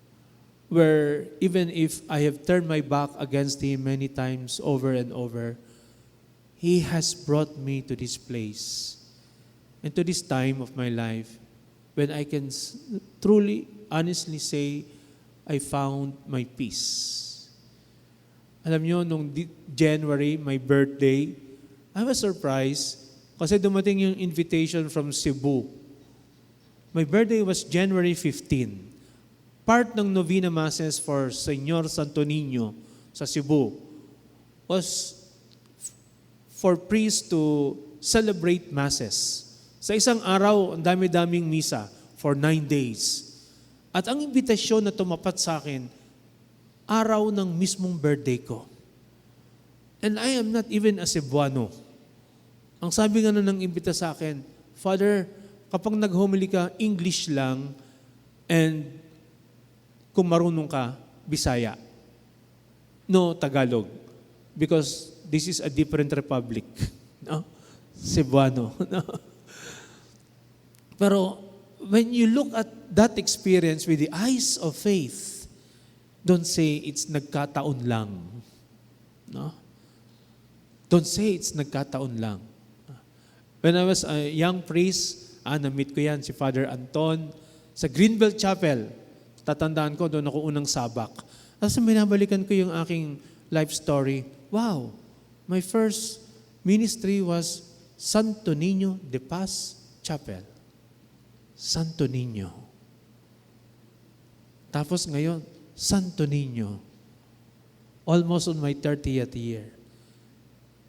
where even if I have turned my back against Him many times over and over, He has brought me to this place and to this time of my life when I can truly, honestly say, I found my peace. Alam nyo, nung January, my birthday, I was surprised kasi dumating yung invitation from Cebu. My birthday was January 15. Part ng Novena Masses for Señor Santo Niño sa Cebu was for priests to celebrate Masses. Sa isang araw, ang dami-daming misa for 9 days. At ang imbitasyon na tumapat sa akin, araw ng mismong birthday ko. And I am not even a Cebuano. Ang sabi nga ng imbita sa akin, Father, kapag nag-homily ka, English lang, and kung marunong ka, Bisaya. No, Tagalog. Because this is a different republic. No? Cebuano. No? Pero when you look at that experience with the eyes of faith, don't say it's nagkataon lang. No? Don't say it's nagkataon lang. When I was a young priest, na-meet ko yan, si Father Anton, sa Greenbelt Chapel. Tatandaan ko, doon ako unang sabak. Tapos binabalikan ko yung aking life story. Wow, my first ministry was Santo Niño de Paz Chapel. Santo Niño. Tapos ngayon, Santo Niño. Almost on my 30th year.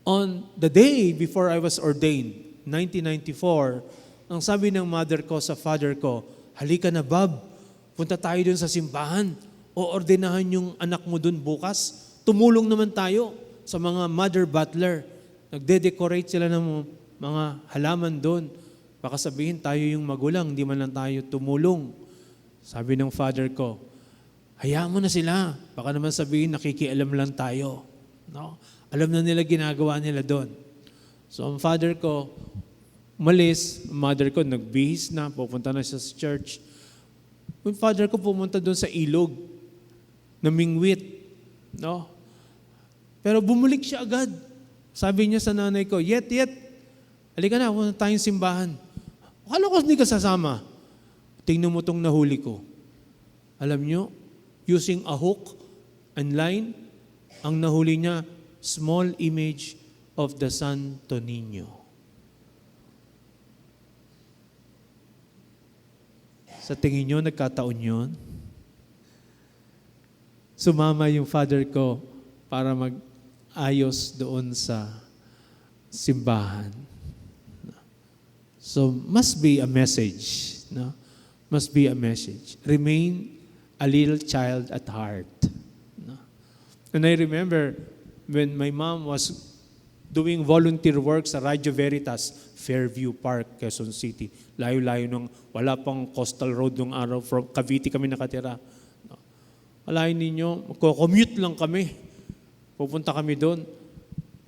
On the day before I was ordained, 1994, ang sabi ng mother ko sa father ko, halika na Bob, punta tayo dun sa simbahan. O ordenahan yung anak mo dun bukas. Tumulong naman tayo sa mga mother butler. Nagde-decorate sila ng mga halaman dun. Baka sabihin tayo yung magulang, hindi man lang tayo tumulong. Sabi ng father ko, hayaan mo na sila. Baka naman sabihin, nakikialam lang tayo. No? Alam na nila ginagawa nila doon. So ang father ko, umalis. Ang mother ko, nagbihis na, pupunta na siya sa church. Yung father ko pumunta doon sa ilog, namingwit. No? Pero bumulik siya agad. Sabi niya sa nanay ko, Yet, halika na, huwag na tayong simbahan. Akala ko hindi ka sasama. Tingnan mo itong nahuli ko. Alam nyo, using a hook and line, ang nahuli niya, small image of the Santo Niño. Sa tingin nyo, nagkataon yun? Sumama yung father ko para mag-ayos doon sa simbahan. So, must be a message. No? Must be a message. Remain a little child at heart. No? And I remember when my mom was doing volunteer work sa Radio Veritas, Fairview Park, Quezon City. Layo-layo nung wala pang coastal road nung araw. From Cavite kami nakatira. No? Alayin ninyo, magko-commute lang kami. Pupunta kami doon.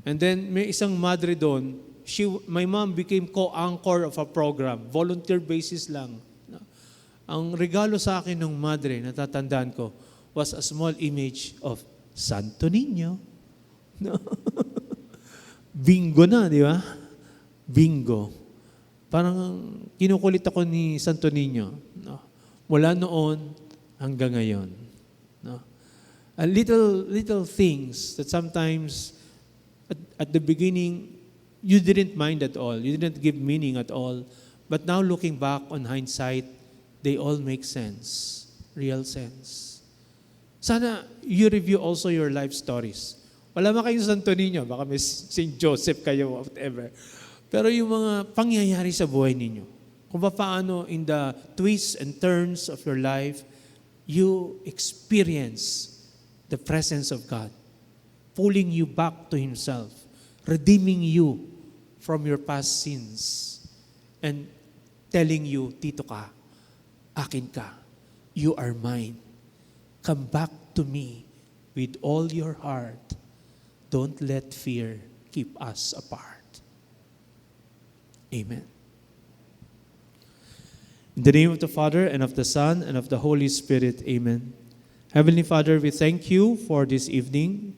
And then may isang madre doon, my mom became co-anchor of a program. Volunteer basis lang. No? Ang regalo sa akin ng madre, natatandaan ko, was a small image of Santo Niño. No? Bingo na, di ba? Bingo. Parang kinukulit ako ni Santo Niño. No? Mula noon hanggang ngayon. No? A little things that sometimes at the beginning you didn't mind at all. You didn't give meaning at all. But now looking back on hindsight, they all make sense. Real sense. Sana you review also your life stories. Wala man kayong Santo Niño, baka may St. Joseph kayo, whatever. Pero yung mga pangyayari sa buhay ninyo, kung paano in the twists and turns of your life, you experience the presence of God, pulling you back to Himself, redeeming you from your past sins, and telling you, Tito ka, akin ka, you are mine. Come back to me with all your heart. Don't let fear keep us apart. Amen. In the name of the Father, and of the Son, and of the Holy Spirit, amen. Heavenly Father, we thank you for this evening.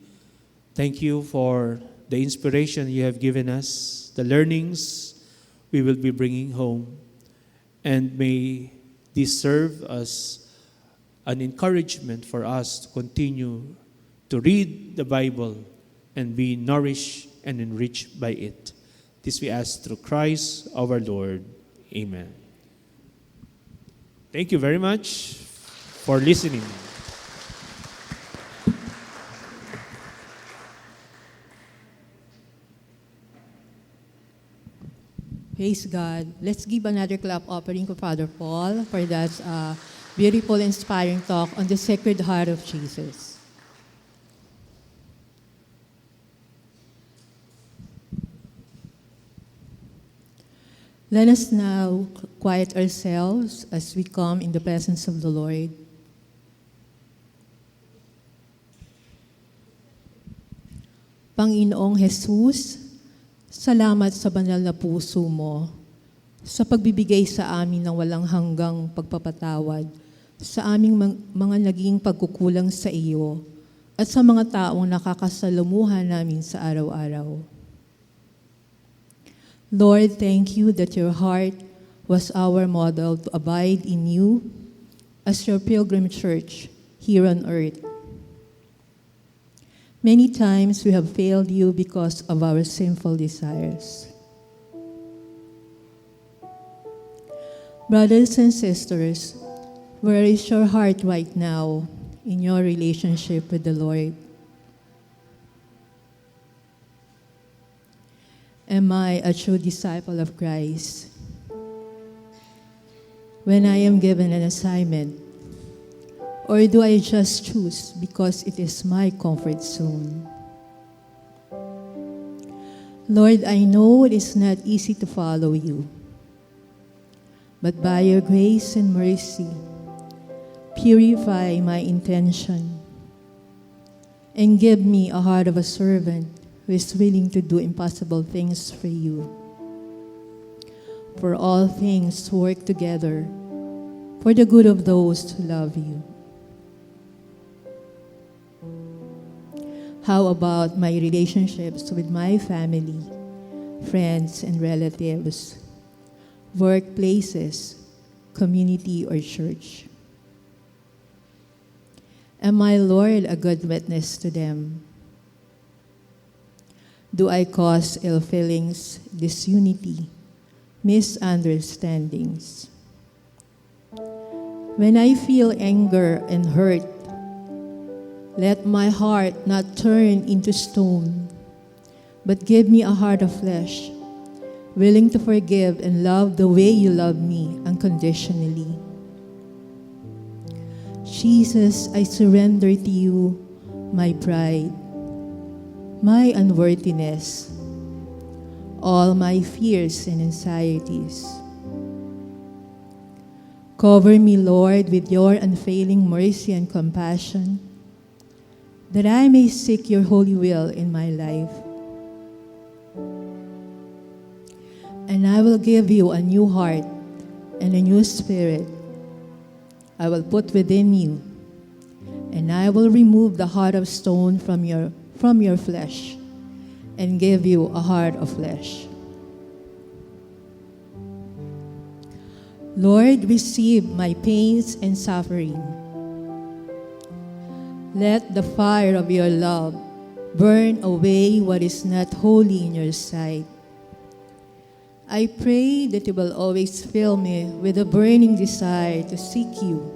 Thank you for the inspiration you have given us, the learnings we will be bringing home. And may this serve as an encouragement for us to continue to read the Bible and be nourished and enriched by it. This we ask through Christ our Lord. Amen. Thank you very much for listening. Praise God. Let's give another clap offering to Father Paul for that beautiful, inspiring talk on the Sacred Heart of Jesus. Let us now quiet ourselves as we come in the presence of the Lord. Panginoong Jesus, salamat sa banal na puso mo sa pagbibigay sa amin ng walang hanggang pagpapatawad sa aming mga naging pagkukulang sa iyo at sa mga taong nakakasalamuhan namin sa araw-araw. Lord, thank you that your heart was our model to abide in you as your pilgrim church here on earth. Many times we have failed you because of our sinful desires. Brothers and sisters, where is your heart right now in your relationship with the Lord? Am I a true disciple of Christ? When I am given an assignment, or do I just choose because it is my comfort zone? Lord, I know it is not easy to follow you, but by your grace and mercy, purify my intention and give me a heart of a servant who is willing to do impossible things for you. For all things work together for the good of those who love you. How about my relationships with my family, friends, and relatives, workplaces, community, or church? Am I, Lord, a good witness to them? Do I cause ill feelings, disunity, misunderstandings? When I feel anger and hurt, let my heart not turn into stone, but give me a heart of flesh, willing to forgive and love the way you love me unconditionally. Jesus, I surrender to you my pride, my unworthiness, all my fears and anxieties. Cover me, Lord, with your unfailing mercy and compassion, that I may seek your holy will in my life. And I will give you a new heart and a new spirit I will put within you, and I will remove the heart of stone from your flesh and give you a heart of flesh. Lord, receive my pains and suffering. Let the fire of your love burn away what is not holy in your sight. I pray that you will always fill me with a burning desire to seek you,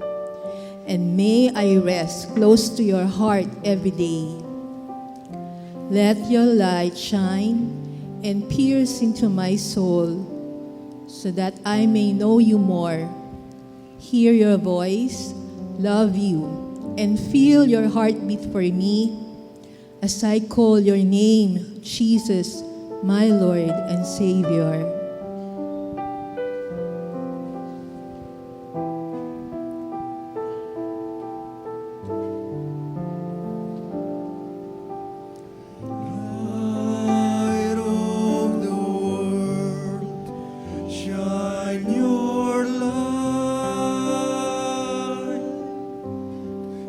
and may I rest close to your heart every day. Let your light shine and pierce into my soul, so that I may know you more, hear your voice, love you, and feel your heartbeat for me as I call your name, Jesus, my Lord and Savior. Light of the world, shine your light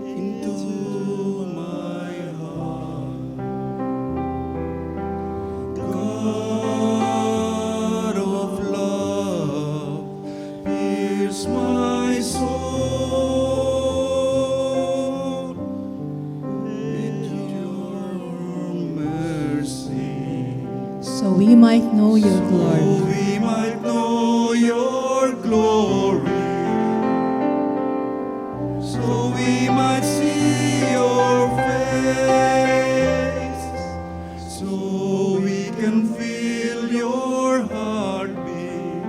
into my heart. God of love, pierce my soul into your mercy. So we might know your So glory. we might know your glory. So we might see your face. So we can feel your heartbeat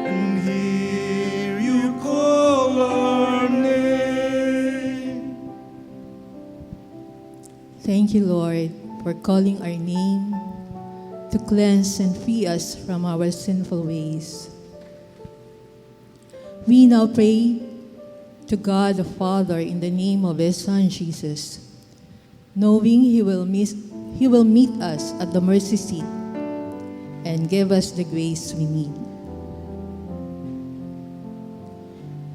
and hear you call our name. Thank you, Lord, for calling our name to cleanse and free us from our sinful ways. We now pray to God the Father in the name of His Son Jesus, knowing He will meet us at the mercy seat and give us the grace we need.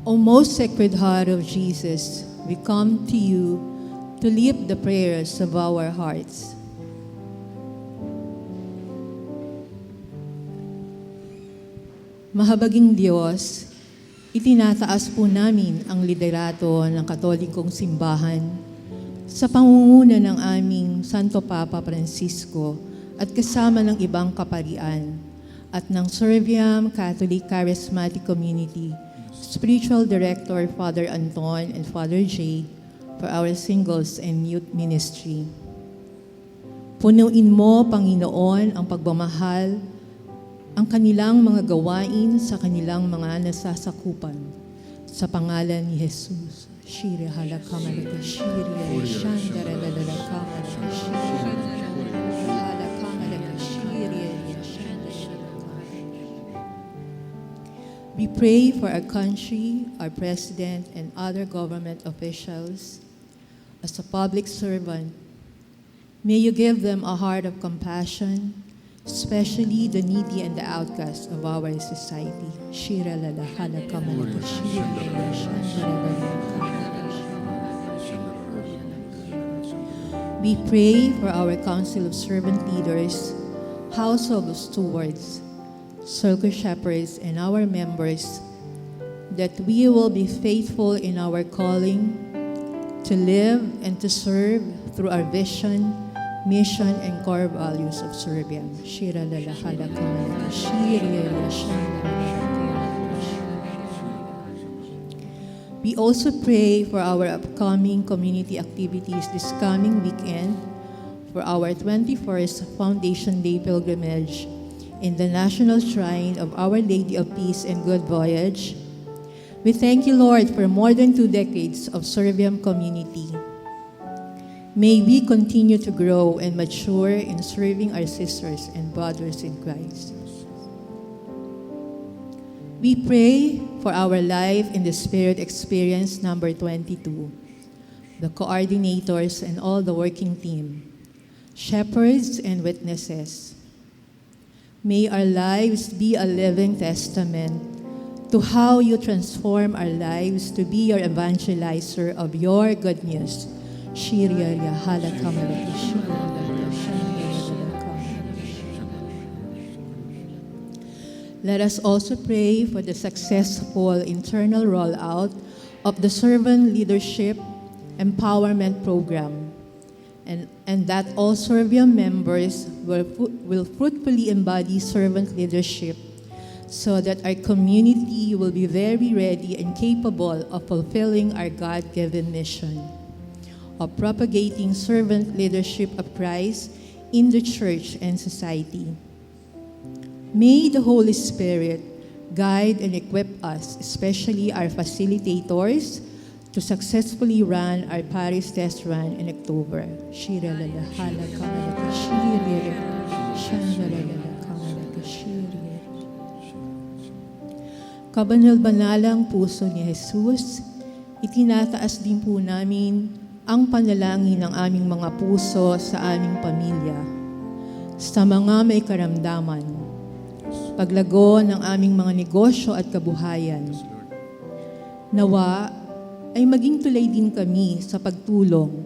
O most Sacred Heart of Jesus, we come to you to lift the prayers of our hearts. Mahabaging Diyos, itinataas po namin ang liderato ng Katolikong Simbahan Sa pangunguna ng aming Santo Papa Francisco at kasama ng ibang kaparian at ng Serbian Catholic Charismatic Community, Spiritual Director Father Anton and Father Jade for our singles and youth ministry. Punuin mo, Panginoon, ang pagmamahal, ang kanilang mga gawain sa kanilang mga nasasakupan. Sa pangalan ni Jesus. Shire halakamalaka shire shandaralalakamalaka shire halakamalaka shire. We pray for our country, our president, and other government officials. As a public servant, may you give them a heart of compassion, especially the needy and the outcast of our society. Shira lala halakamalaka shire shandaralalakamalaka. We pray for our Council of Servant Leaders, Household of Stewards, Circle Shepherds, and our members, that we will be faithful in our calling to live and to serve through our vision, mission, and core values of Serbia. Shira lalahala kamalaka, shira yashandaralalakamalaka. We also pray for our upcoming community activities this coming weekend for our 21st Foundation Day pilgrimage in the National Shrine of Our Lady of Peace and Good Voyage. We thank you, Lord, for more than 2 decades of Serbian community. May we continue to grow and mature in serving our sisters and brothers in Christ. We pray for our Life in the Spirit experience number 22, the coordinators and all the working team, shepherds and witnesses. May our lives be a living testament to how you transform our lives to be your evangelizer of your good news. Shirya Yahala Kamalaki. Let us also pray for the successful internal rollout of the Servant Leadership Empowerment Program, and that all Serbian members will fruitfully embody servant leadership so that our community will be very ready and capable of fulfilling our God-given mission of propagating servant leadership of Christ in the church and society. May the Holy Spirit guide and equip us, especially our facilitators, to successfully run our Paris test run in October. Shira lalahala kamalaka shira, shandalalala kamalaka shira. Kabanal-banalang puso ni Jesus, itinataas din po namin ang panalangin ng aming mga puso sa aming pamilya, sa mga may karamdaman, paglago ng aming mga negosyo at kabuhayan. Nawa ay maging tulay din kami sa pagtulong,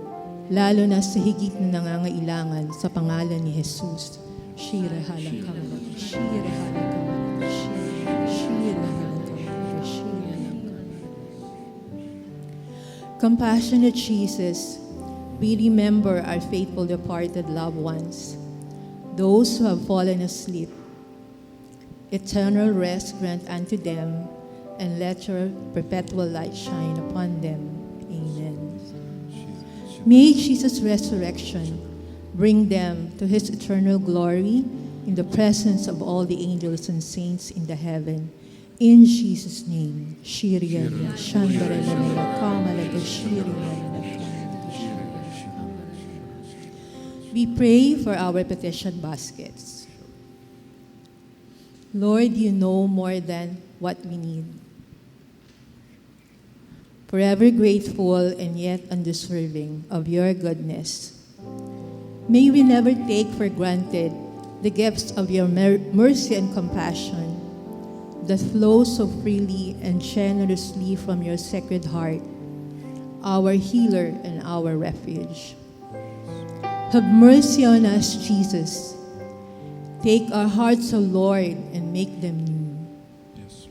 lalo na sa higit na nangangailangan sa pangalan ni Jesus. Shira halakamalak, shira halakamalak, shira halakamalak, shira halakamalak. Compassionate Jesus, we remember our faithful departed loved ones, those who have fallen asleep. Eternal rest grant unto them, and let your perpetual light shine upon them. Amen. May Jesus' resurrection bring them to his eternal glory in the presence of all the angels and saints in the heaven. In Jesus' name. Shirya Shandaraya Kamalaga Shirya. We pray for our petition baskets. Lord, you know more than what we need. Forever grateful and yet undeserving of your goodness, may we never take for granted the gifts of your mercy and compassion that flow so freely and generously from your Sacred Heart, our healer and our refuge. Have mercy on us, Jesus. Take our hearts, O Lord, and make them new. Yes.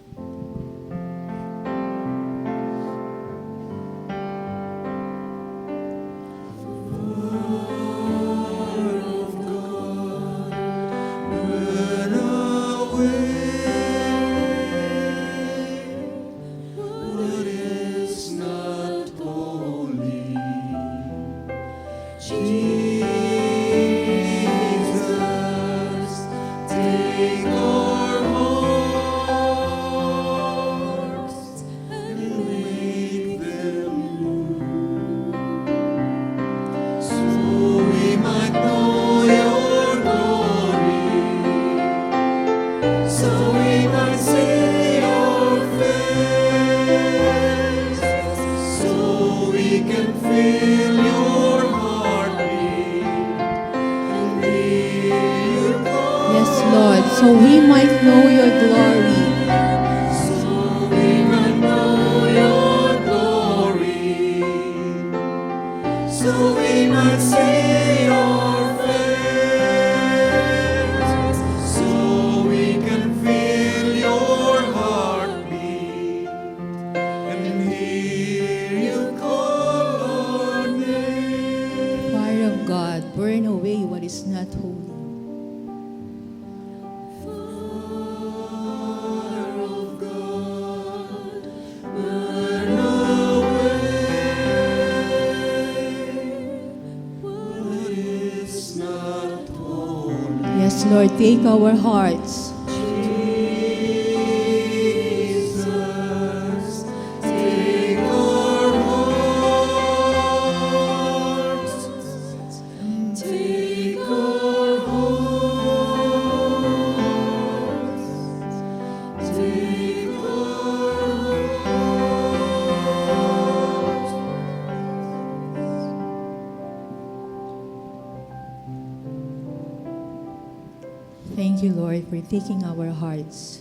might know your glory. So we might know your glory, so we might see your face, so we can feel your heartbeat and hear you call our name. Fire of God, burn away what is not holy. Yes, Lord, take our hearts. Jesus, take our hearts, take our hearts, take our hearts. Thank you, Lord, for taking our hearts.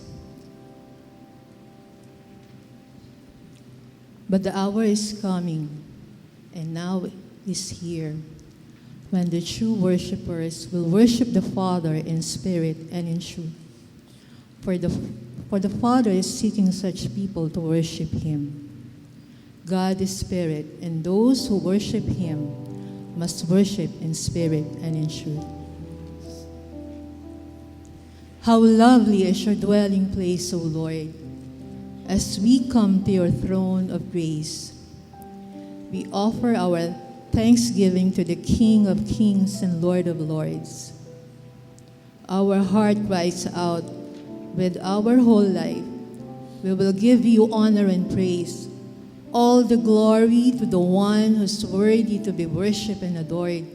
But the hour is coming, and now is here, when the true worshipers will worship the Father in spirit and in truth. For the Father is seeking such people to worship Him. God is spirit, and those who worship Him must worship in spirit and in truth. How lovely is your dwelling place, O Lord, as we come to your throne of grace. We offer our thanksgiving to the King of Kings and Lord of Lords. Our heart cries out, with our whole life, we will give you honor and praise, all the glory to the one who's worthy to be worshipped and adored.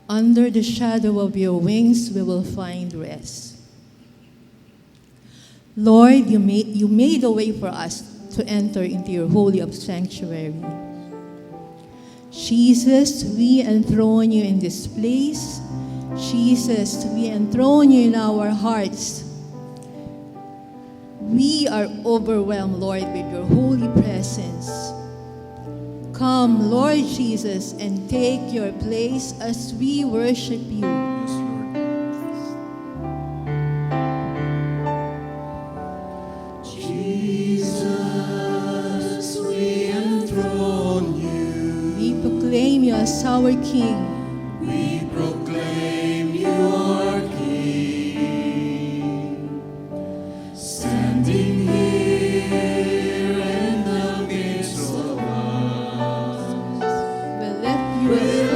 Under the shadow of your wings we will find rest. Lord, you made a way for us to enter into your holy of sanctuary. Jesus, we enthrone you in this place. Jesus, we enthrone you in our hearts. We are overwhelmed, Lord, with your holy presence. Come, Lord Jesus, and take your place as we worship you. Jesus, we enthrone you. We proclaim you as our King. We proclaim you our King. Standing here in the midst of us, We lift we you,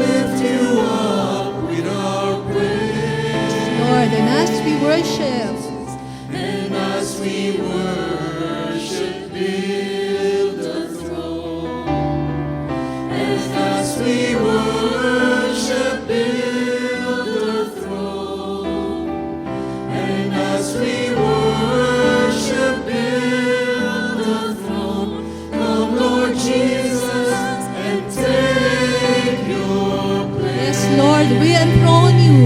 lift you up with our praise. Lord, and as we worship, And as we worship, build a throne. And as we worship, build a throne. And as we worship, build a throne. Come, Lord Jesus, and take your place. yes, Lord, we enthrone you.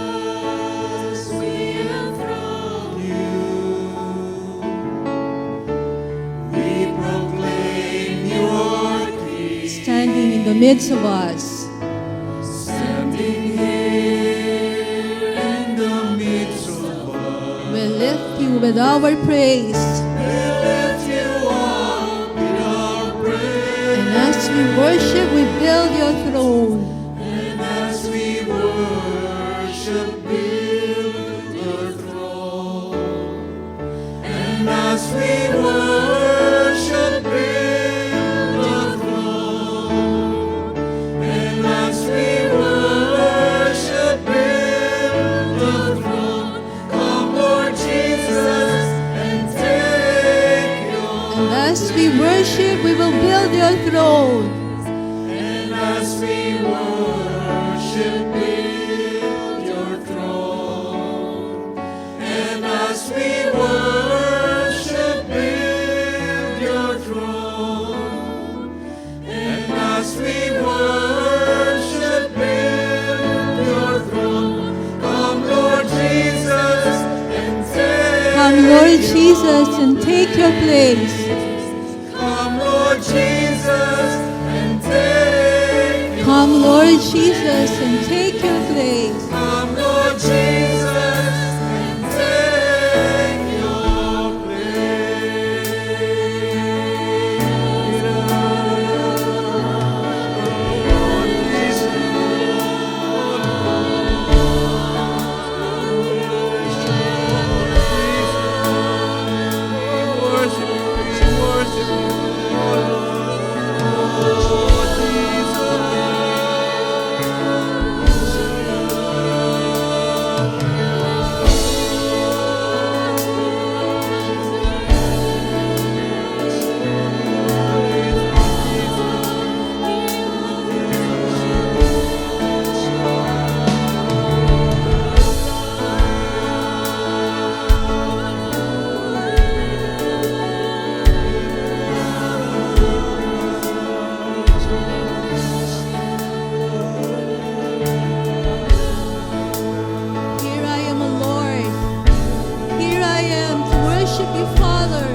Jesus, we enthrone you. We proclaim you our King. Standing in the midst of us. Standing here in the midst of us. We lift you with our praise. We lift you up in our praise. And as we worship, we build your throne. And as we worship, build your throne. And as we worship, build your throne. And as we worship, build your throne. Come, Lord Jesus, and take your And as we worship, we will build your throne. And as we worship, build your throne. And as we worship, build your throne. And as we Come, Lord Jesus, and take your place. Come, Lord Jesus, and take Come, Lord Jesus, and take your place. Come, Lord Jesus, and take your Here I am, O Lord. Here I am to worship you, Father.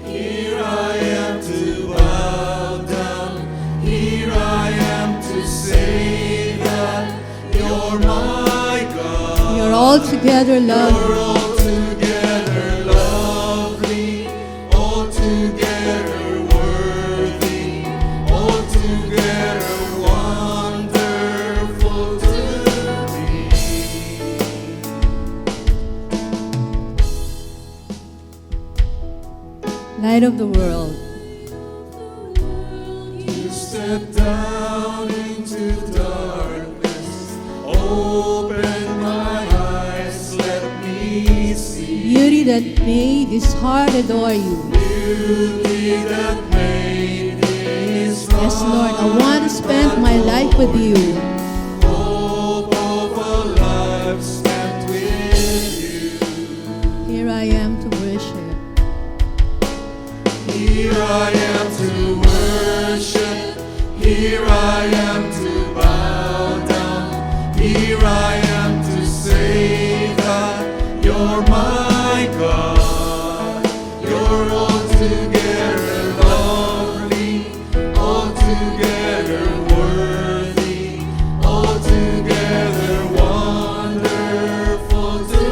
Here I am to bow down. Here I am to say that you're my God. You're altogether loved. You're altogether lovely, altogether worthy, altogether wonderful to me. Light of the world. You step down into darkness, open my eyes, let me see Beauty that made this heart adore you. beauty that made this Yes, Lord, I want to spend my life with you. hope of a life spent with you. Here I am to worship. Here I am to worship. Here I am to bow down. Here I am to say that you're my God. You're altogether lovely, altogether worthy, altogether wonderful to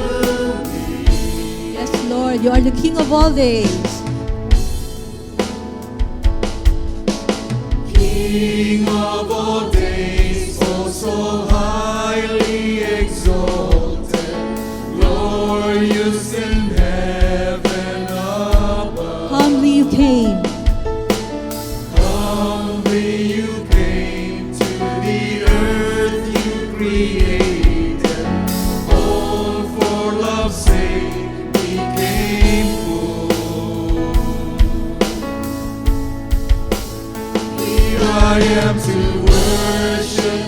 me. Yes, Lord, you are the King of all days. King of all days, oh so highly exalted, glorious in heaven above. Humbly you came. Humbly you came to the earth you created, all for love's sake became poor. Here I am to worship,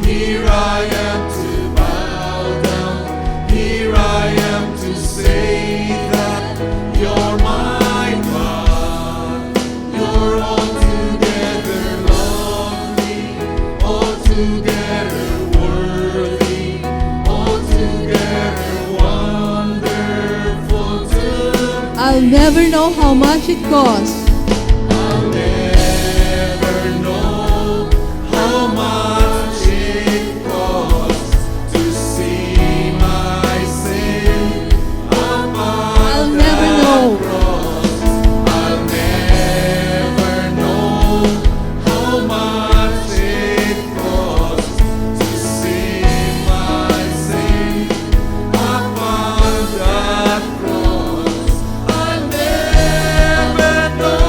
here I am to bow down, here I am to say that you're my God. You're altogether lovely, altogether worthy, altogether wonderful to me. I'll never know how much it costs. I'll never know how much it costs to see my sin upon I'll never that know. cross. I'll never know how much it costs to see my sin upon that cross. I'll never know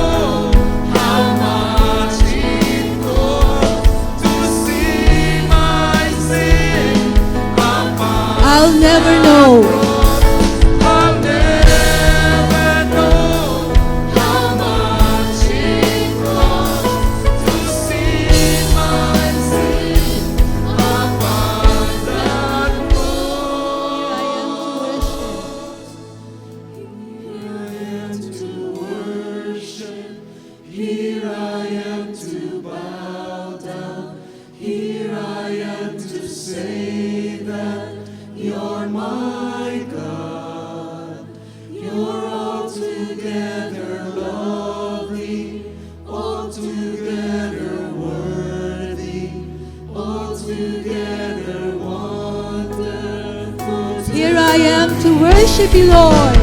worship you, Lord.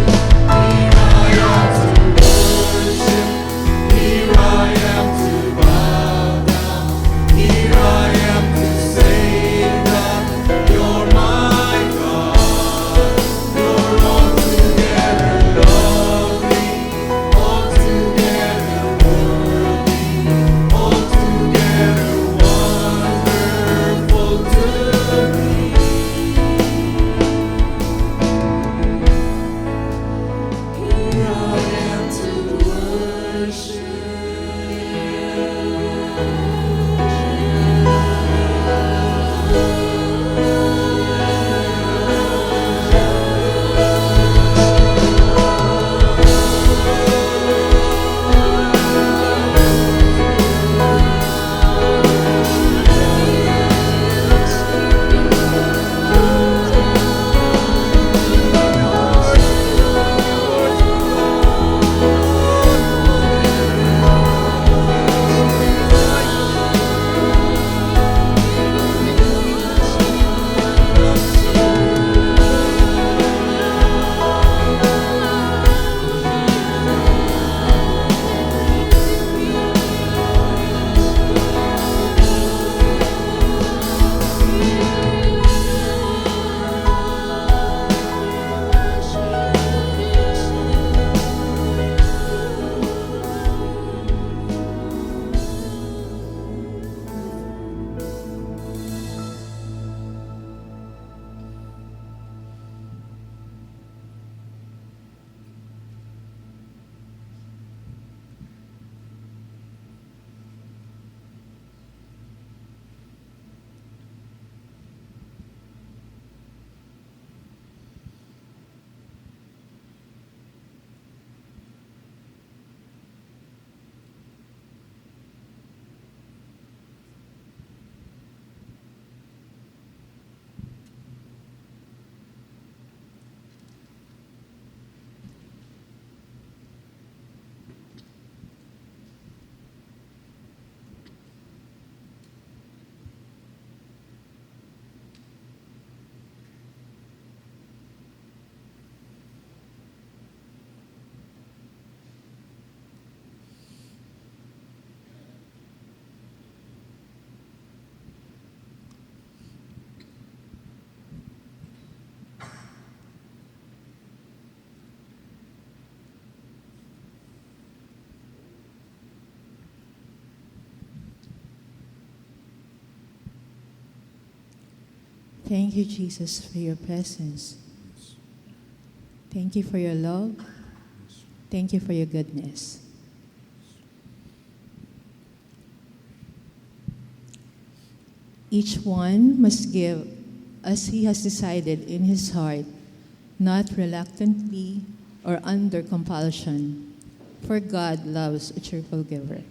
Here I am to bow down. Here I am to say that you're my God. You're altogether lovely, altogether worthy, altogether wonderful to me. Here I am to worship. Thank you, Jesus, for your presence. Thank you for your love. Thank you for your goodness. Each one must give as he has decided in his heart, not reluctantly or under compulsion, for God loves a cheerful giver.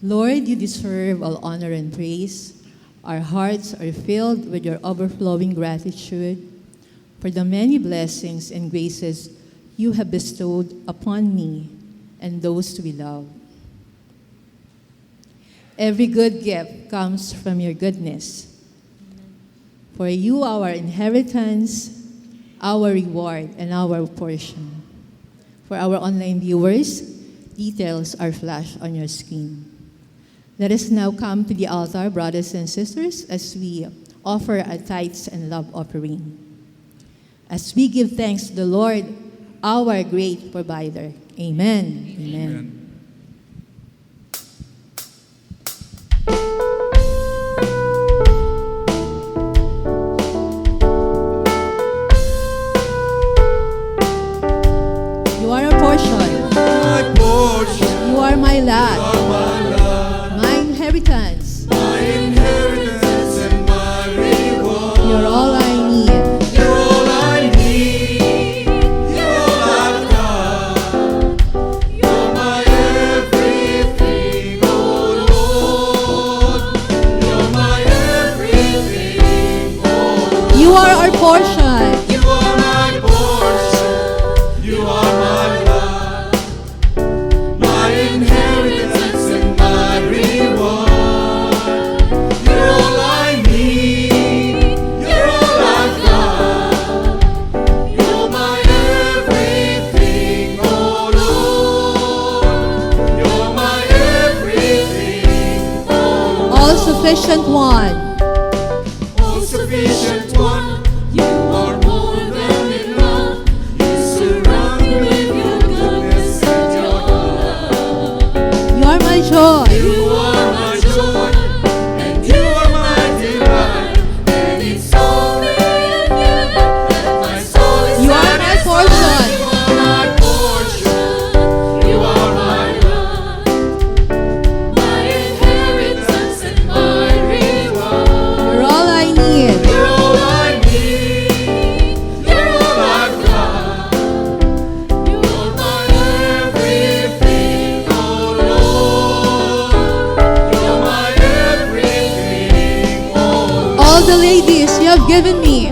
Lord, you deserve all honor and praise. Our hearts are filled with your overflowing gratitude for the many blessings and graces you have bestowed upon me and those we love. Every good gift comes from your goodness. For you, our inheritance, our reward, and our portion. For our online viewers, details are flashed on your screen. Let us now come to the altar, brothers and sisters, as we offer our tithes and love offering. As we give thanks to the Lord, our great provider. Amen. Amen. You are a portion. My portion, You are my lot. are my love, My inheritance. my inheritance and my reward. You're all I need. You're all I need. You're all I've got. You're my everything, oh Lord. You're my everything, oh Lord. You are our portion. You are my portion. You are my love, my inheritance and my reward. sufficient one. all-sufficient one. You are more than enough. You surround me with your goodness and your love. You are my joy. You are my joy, and you are my delight. And it's only in you that my soul is You are my portion. You are my portion. You are my love, my inheritance and my reward. You're all I need. You're all I need. You're all I've got. You are my Everything, oh Lord. You're my everything, oh All the ladies you have given me.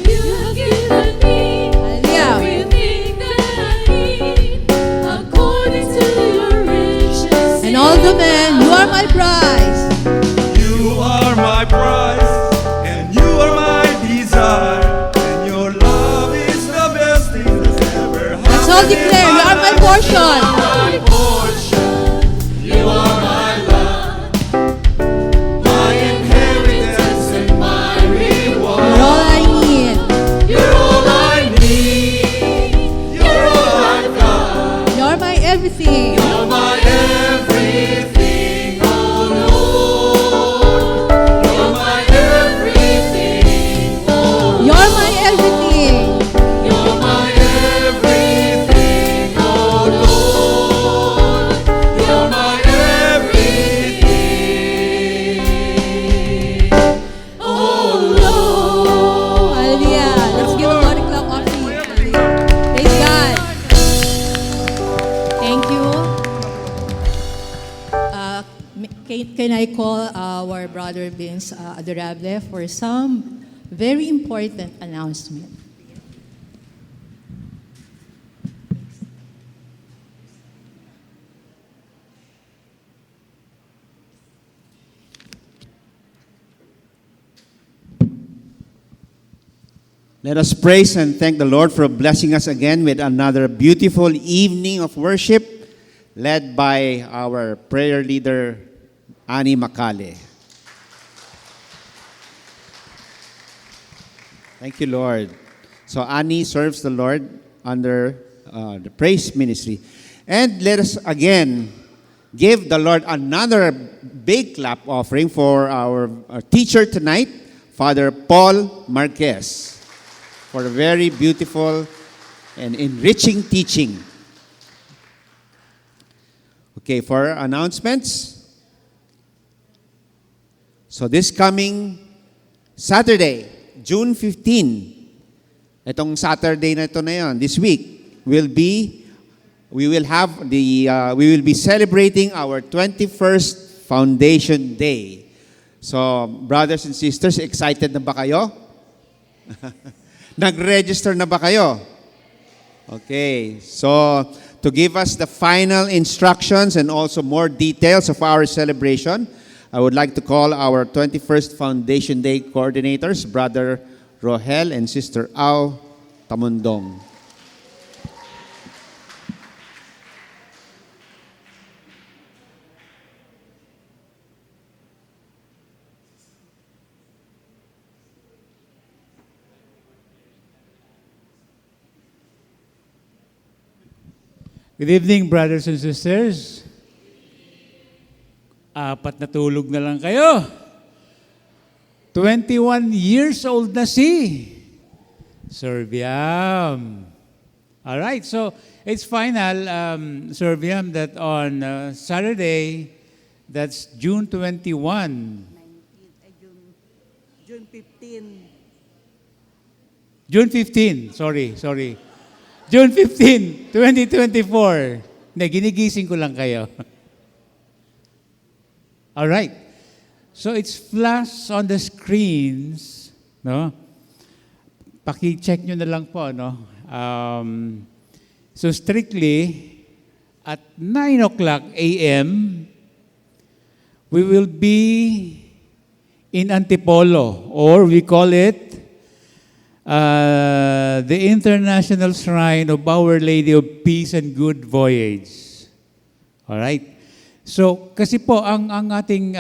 You have given me Hallelujah. everything that I need, according to your riches. And all the men, you are my prize. You are my prize, and you are my desire, and your love is the best thing that's ever happened. Let's all declare, you are my portion. My portion, you are my love, my inheritance and my reward. You're all I need. You're all I need. You're all I've got. You're my everything. You're my everything, oh Lord. You're my everything, oh You're my everything. You're my everything, oh Lord. You're my everything, oh Lord. Hallelujah. Let's give a body clap offering. Praise God. Thank you. Can I call our brother Vince Adorable for some very important announcement? Let us praise and thank the Lord for blessing us again with another beautiful evening of worship led by our prayer leader, Annie Makale. Thank you, Lord. So Annie serves the Lord under the praise ministry. And let us again give the Lord another big clap offering for our teacher tonight, Father Paul Marquez, for a very beautiful and enriching teaching. Okay, for announcements. So this coming Saturday, June 15, itong Saturday na ito na yun, this week, we will be celebrating our 21st Foundation Day. So, brothers and sisters, excited na ba kayo? Nag-register na ba kayo? Okay, so to give us the final instructions and also more details of our celebration, I would like to call our 21st Foundation Day coordinators, Brother Rohel and Sister Au Tamundong. Good evening, brothers and sisters. Apat na tulog na lang kayo. 21 years old na si Sir Biam. All right, so it's final, Sir Biam, that on Saturday, that's June 21. June 15. June 15, sorry. June 15, 2024. Hindi, ginigising ko lang kayo. All right. So it's flash on the screens, no? Paki-check nyo na lang po, no? So strictly, at 9 o'clock a.m., we will be in Antipolo, or we call it the International Shrine of Our Lady of Peace and Good Voyage. All right? So, kasi po ang ating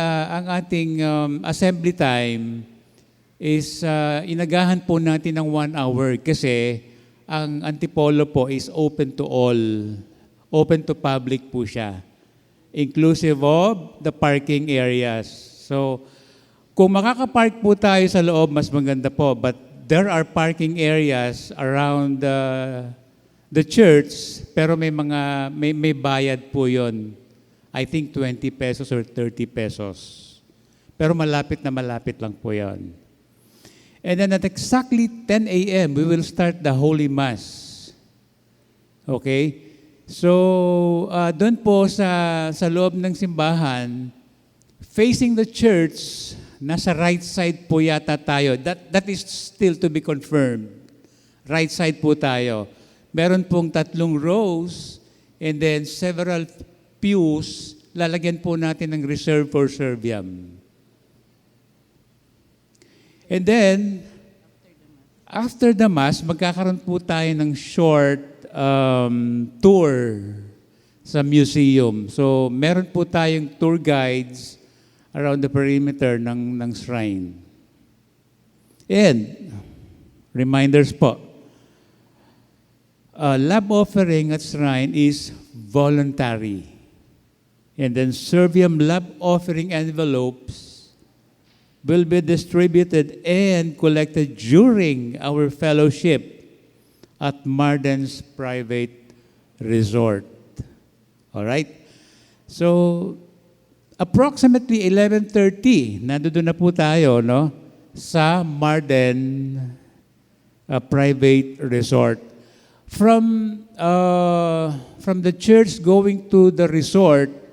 assembly time is inagahan po natin ng 1 hour kasi ang Antipolo po is open to all. Open to public po siya. Inclusive of the parking areas. So, kung makakapark po tayo sa loob, mas maganda po. But there are parking areas around the church, pero may bayad po yon. I think 20 pesos or 30 pesos. Pero malapit na malapit lang po yan. And then at exactly 10 a.m., we will start the Holy Mass. Okay? So, doon po sa loob ng simbahan, facing the church, nasa right side po yata tayo. That is still to be confirmed. Right side po tayo. Meron pong 3 rows and then several pews, lalagyan po natin ng reserve for serviam. And then, after the Mass, magkakaroon po tayo ng short tour sa museum. So, meron po tayong tour guides around the perimeter ng shrine. And, reminders po, love offering at shrine is voluntary. And then servium love offering envelopes will be distributed and collected during our fellowship at Marden's private resort. All right? So, approximately 11:30, nandoon na po tayo, no? Sa Marden private resort. From the church going to the resort,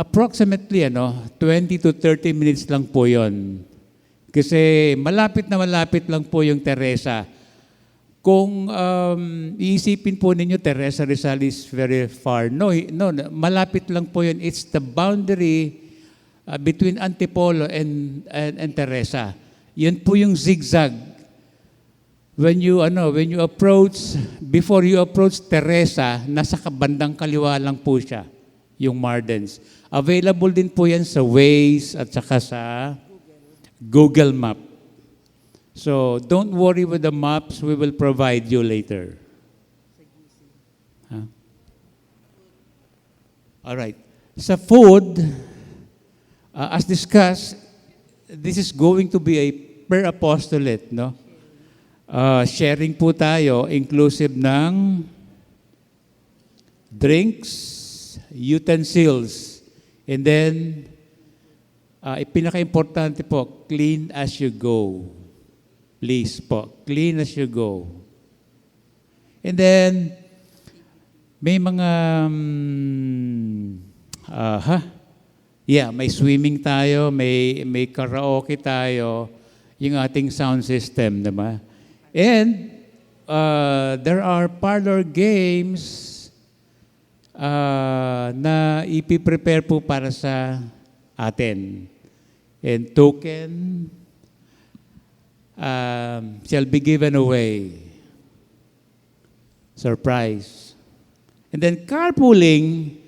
approximately 20 to 30 minutes lang po yon. Kasi malapit lang po yung Teresa. Kung iisipin po ninyo, Teresa Rizal is very far. No, malapit lang po yun. It's the boundary between Antipolo and Teresa. Yun po yung zigzag. When you approach, before you approach Teresa, nasa kabandang kaliwa lang po siya, yung Mardens. Available din po yan sa Waze at saka sa Google Map. So, don't worry with the maps. We will provide you later. Huh? All right. Sa food, as discussed, this is going to be a per apostolate, no? Sharing po tayo, inclusive ng drinks, utensils, and then, pinaka-importante po, clean as you go. Please po, clean as you go. And then, may mga, may swimming tayo, may karaoke tayo, yung ating sound system, diba? And there are parlor games na ipiprepare po para sa atin. And token shall be given away. Surprise. And then carpooling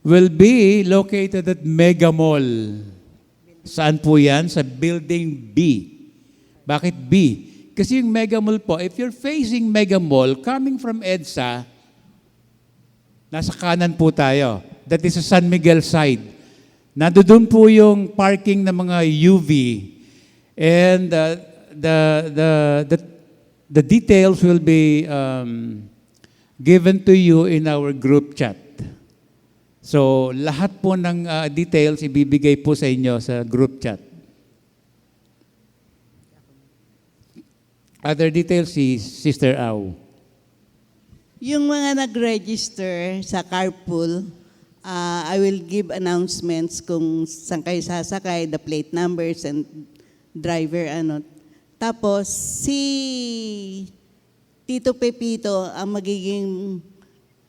will be located at Mega Mall. Saan po yan? Sa Building B. Bakit B? Kasi yung Mega Mall po, if you're facing Mega Mall, coming from EDSA, nasa kanan po tayo. That is sa San Miguel side. Nandoon po yung parking ng mga UV. And the details will be given to you in our group chat. So, lahat po ng details ibibigay po sa inyo sa group chat. Other details, si Sister Au. Yung mga nag-register sa carpool, I will give announcements kung saan kayo sasakay, the plate numbers and driver, Tapos, si Tito Pepito ang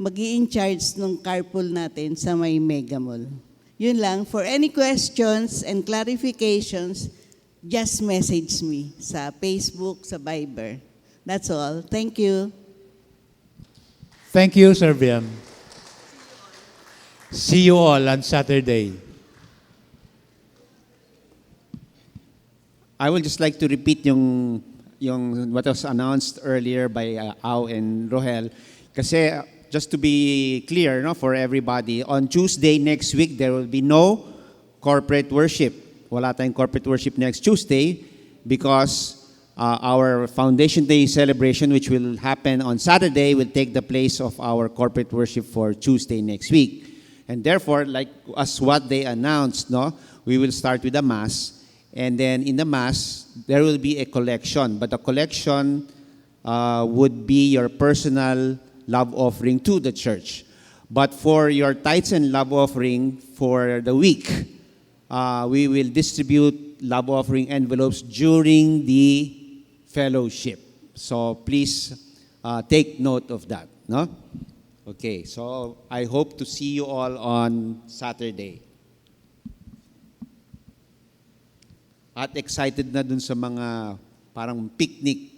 mag-i-in charge ng carpool natin sa may Mega Mall. Yun lang. For any questions and clarifications, just message me sa Facebook, sa Viber. That's all. Thank you. Thank you, Sir Biam. See you all on Saturday. I would just like to repeat yung what was announced earlier by Au and Rohel. Kasi just to be clear, no, for everybody, on Tuesday next week there will be no corporate worship. Wala tayong corporate worship next Tuesday because our Foundation Day celebration, which will happen on Saturday, will take the place of our corporate worship for Tuesday next week. And therefore, like as what they announced, no, we will start with a mass, and then in the mass there will be a collection. But the collection would be your personal love offering to the church. But for your tithes and love offering for the week, we will distribute love offering envelopes during the fellowship. So please take note of that. No? Okay, so I hope to see you all on Saturday. At excited na dun sa mga parang picnic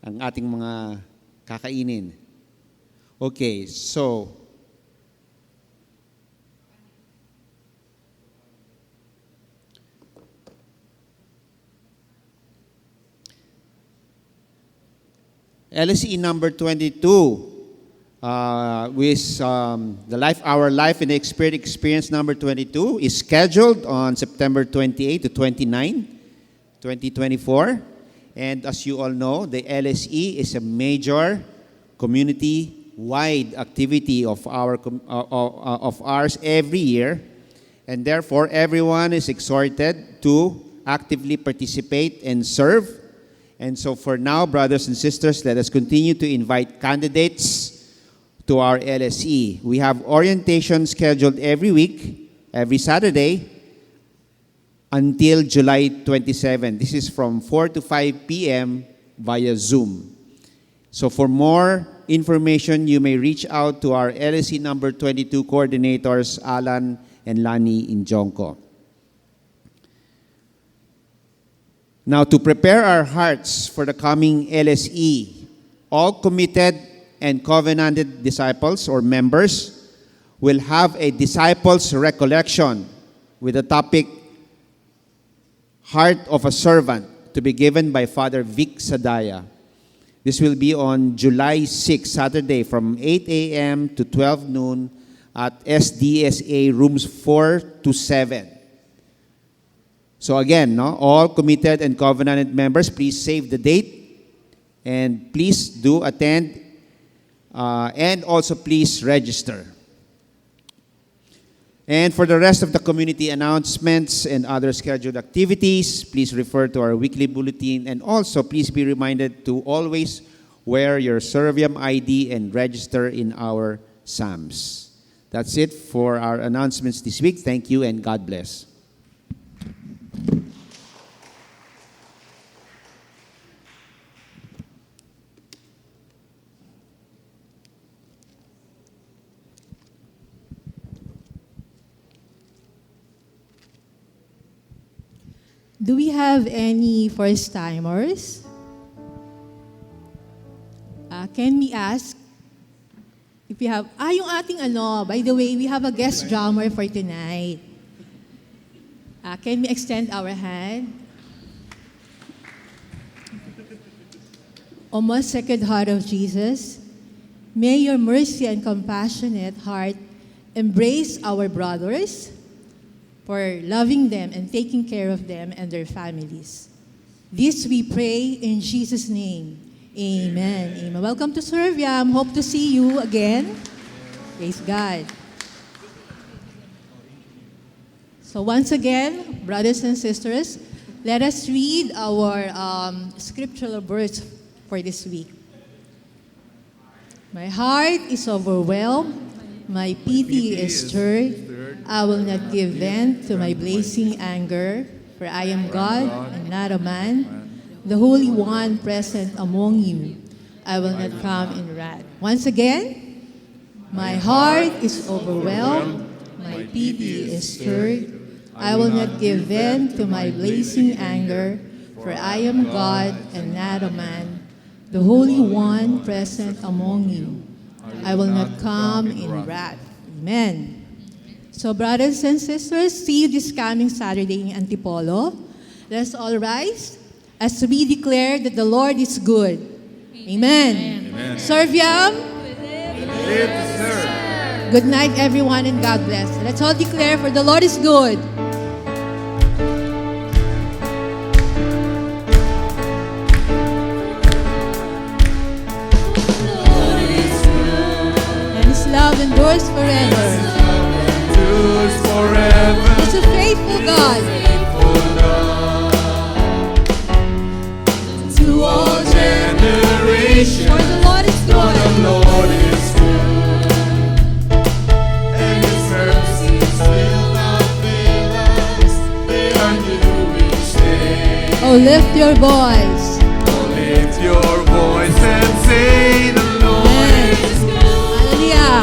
ang ating mga kakainin. Okay, so LSE number 22 with our Life in the Spirit Experience number 22 is scheduled on September 28 to 29, 2024. And as you all know, the LSE is a major community-wide activity of ours every year. And therefore, everyone is exhorted to actively participate and serve. And so for now, brothers and sisters, let us continue to invite candidates to our LSE. We have orientation scheduled every week, every Saturday, until July 27. This is from 4 to 5 p.m. via Zoom. So for more information, you may reach out to our LSE number 22 coordinators, Alan and Lani Injonko. Now, to prepare our hearts for the coming LSE, all committed and covenanted disciples or members will have a disciples recollection with the topic Heart of a Servant to be given by Father Vic Sadaya. This will be on July 6, Saturday from 8 a.m. to 12 noon at SDSA rooms 4 to 7. So again, no, all committed and covenanted members, please save the date and please do attend and also please register. And for the rest of the community announcements and other scheduled activities, please refer to our weekly bulletin, and also please be reminded to always wear your Serviam ID and register in our SAMs. That's it for our announcements this week. Thank you and God bless. Do we have any first-timers? Can we ask if we have... yung ating by the way, we have a guest drummer for tonight. Can we extend our hand? O most Sacred Heart of Jesus, may your mercy and compassionate heart embrace our brothers for loving them and taking care of them and their families. This we pray in Jesus' name. Amen. Amen. Welcome to Serviam. Hope to see you again. Praise God. So once again, brothers and sisters, let us read our scriptural verse for this week. My heart is overwhelmed, my pity is stirred. I will not give vent to my blazing anger, for I am God and not a man, the Holy One present among you. I will not come in wrath. Once again, my heart is overwhelmed, my pity is stirred. I will not give vent to my blazing anger, for I am God and not a man, the Holy One present among you. I will not come in wrath. Amen. So, brothers and sisters, see you this coming Saturday in Antipolo. Let's all rise as we declare that the Lord is good. Amen. Serviam. Good night, everyone, and God bless. Let's all declare, for the Lord is good. And His love endures forever. Endures forever. He's a faithful God. To all generations, For the Lord is the good. Lord is good, and His mercies will not fail us. They are new each day. Oh, lift your voice. Oh, lift your voice and say, the Lord Amen. is good. Hallelujah.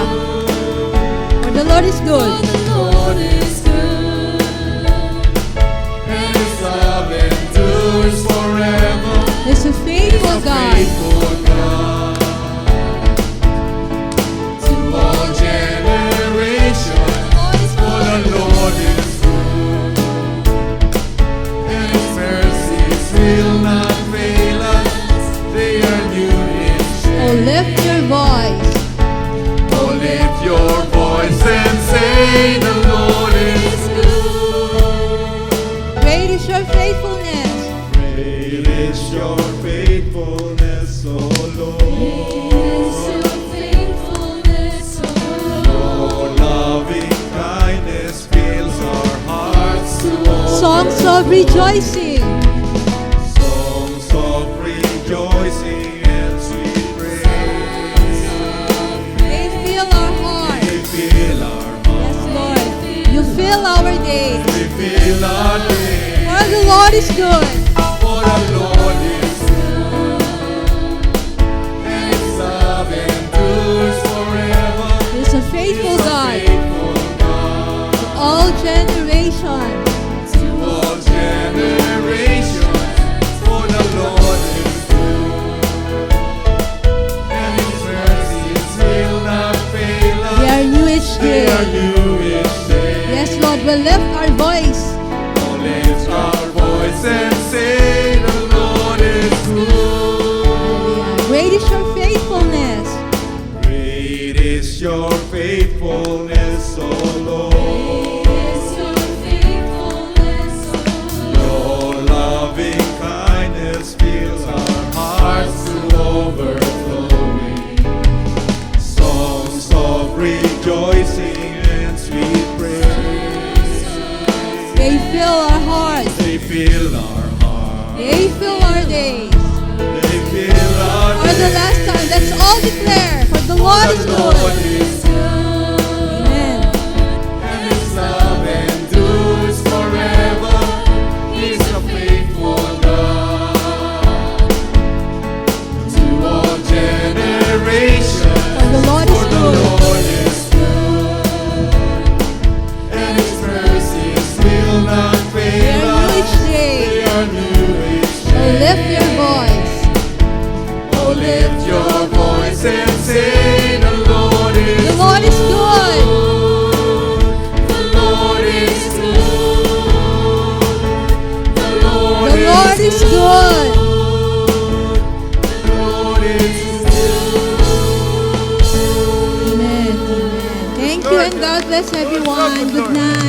For the Lord is good. The Lord is good, and His love endures forever. He's a faithful God. Faithful God. To all generations, for the Lord is good, and His mercies will not fail us. They are new each Oh, day. lift your voice. Oh, lift your voice and say, the Lord is good. Great is your faithfulness. Great is your faithfulness, O Lord. Your loving kindness fills our hearts to Songs of rejoicing. songs of rejoicing and sweet praise. They fill our hearts. They fill our Yes, Lord. You fill our days. they fill our days. For the Lord is good. For the Lord is good, and His love endures forever. He's a faithful He's a God. faithful God. All generations. To all generations, for the Lord is good, and His mercies will not fail us. They are new each They are day. new each day. Yes, Lord, we lift our voice. Oh, lift our voice and say, the Lord is good. Great is your faithfulness. Great is your faithfulness, O Lord. Your loving kindness fills our hearts to overflowing. Songs of rejoicing and sweet praise. They fill our hearts. They fill our hearts. They fill our days. They fill our For the last time, let's all declare, for the Lord is The Lord good. is good, Amen. and His love endures forever. He's a faithful God to all generations. For the Lord is For the good. Lord is good, and His mercies will not They fail are new us. each day. They are new each Oh, day. lift your voice. Oh, lift your voice and say, the Lord is The Lord is good. The Lord is good. The Lord, The Lord is good. The Lord is good. Amen. Amen. Thank you and God bless everyone. Good night.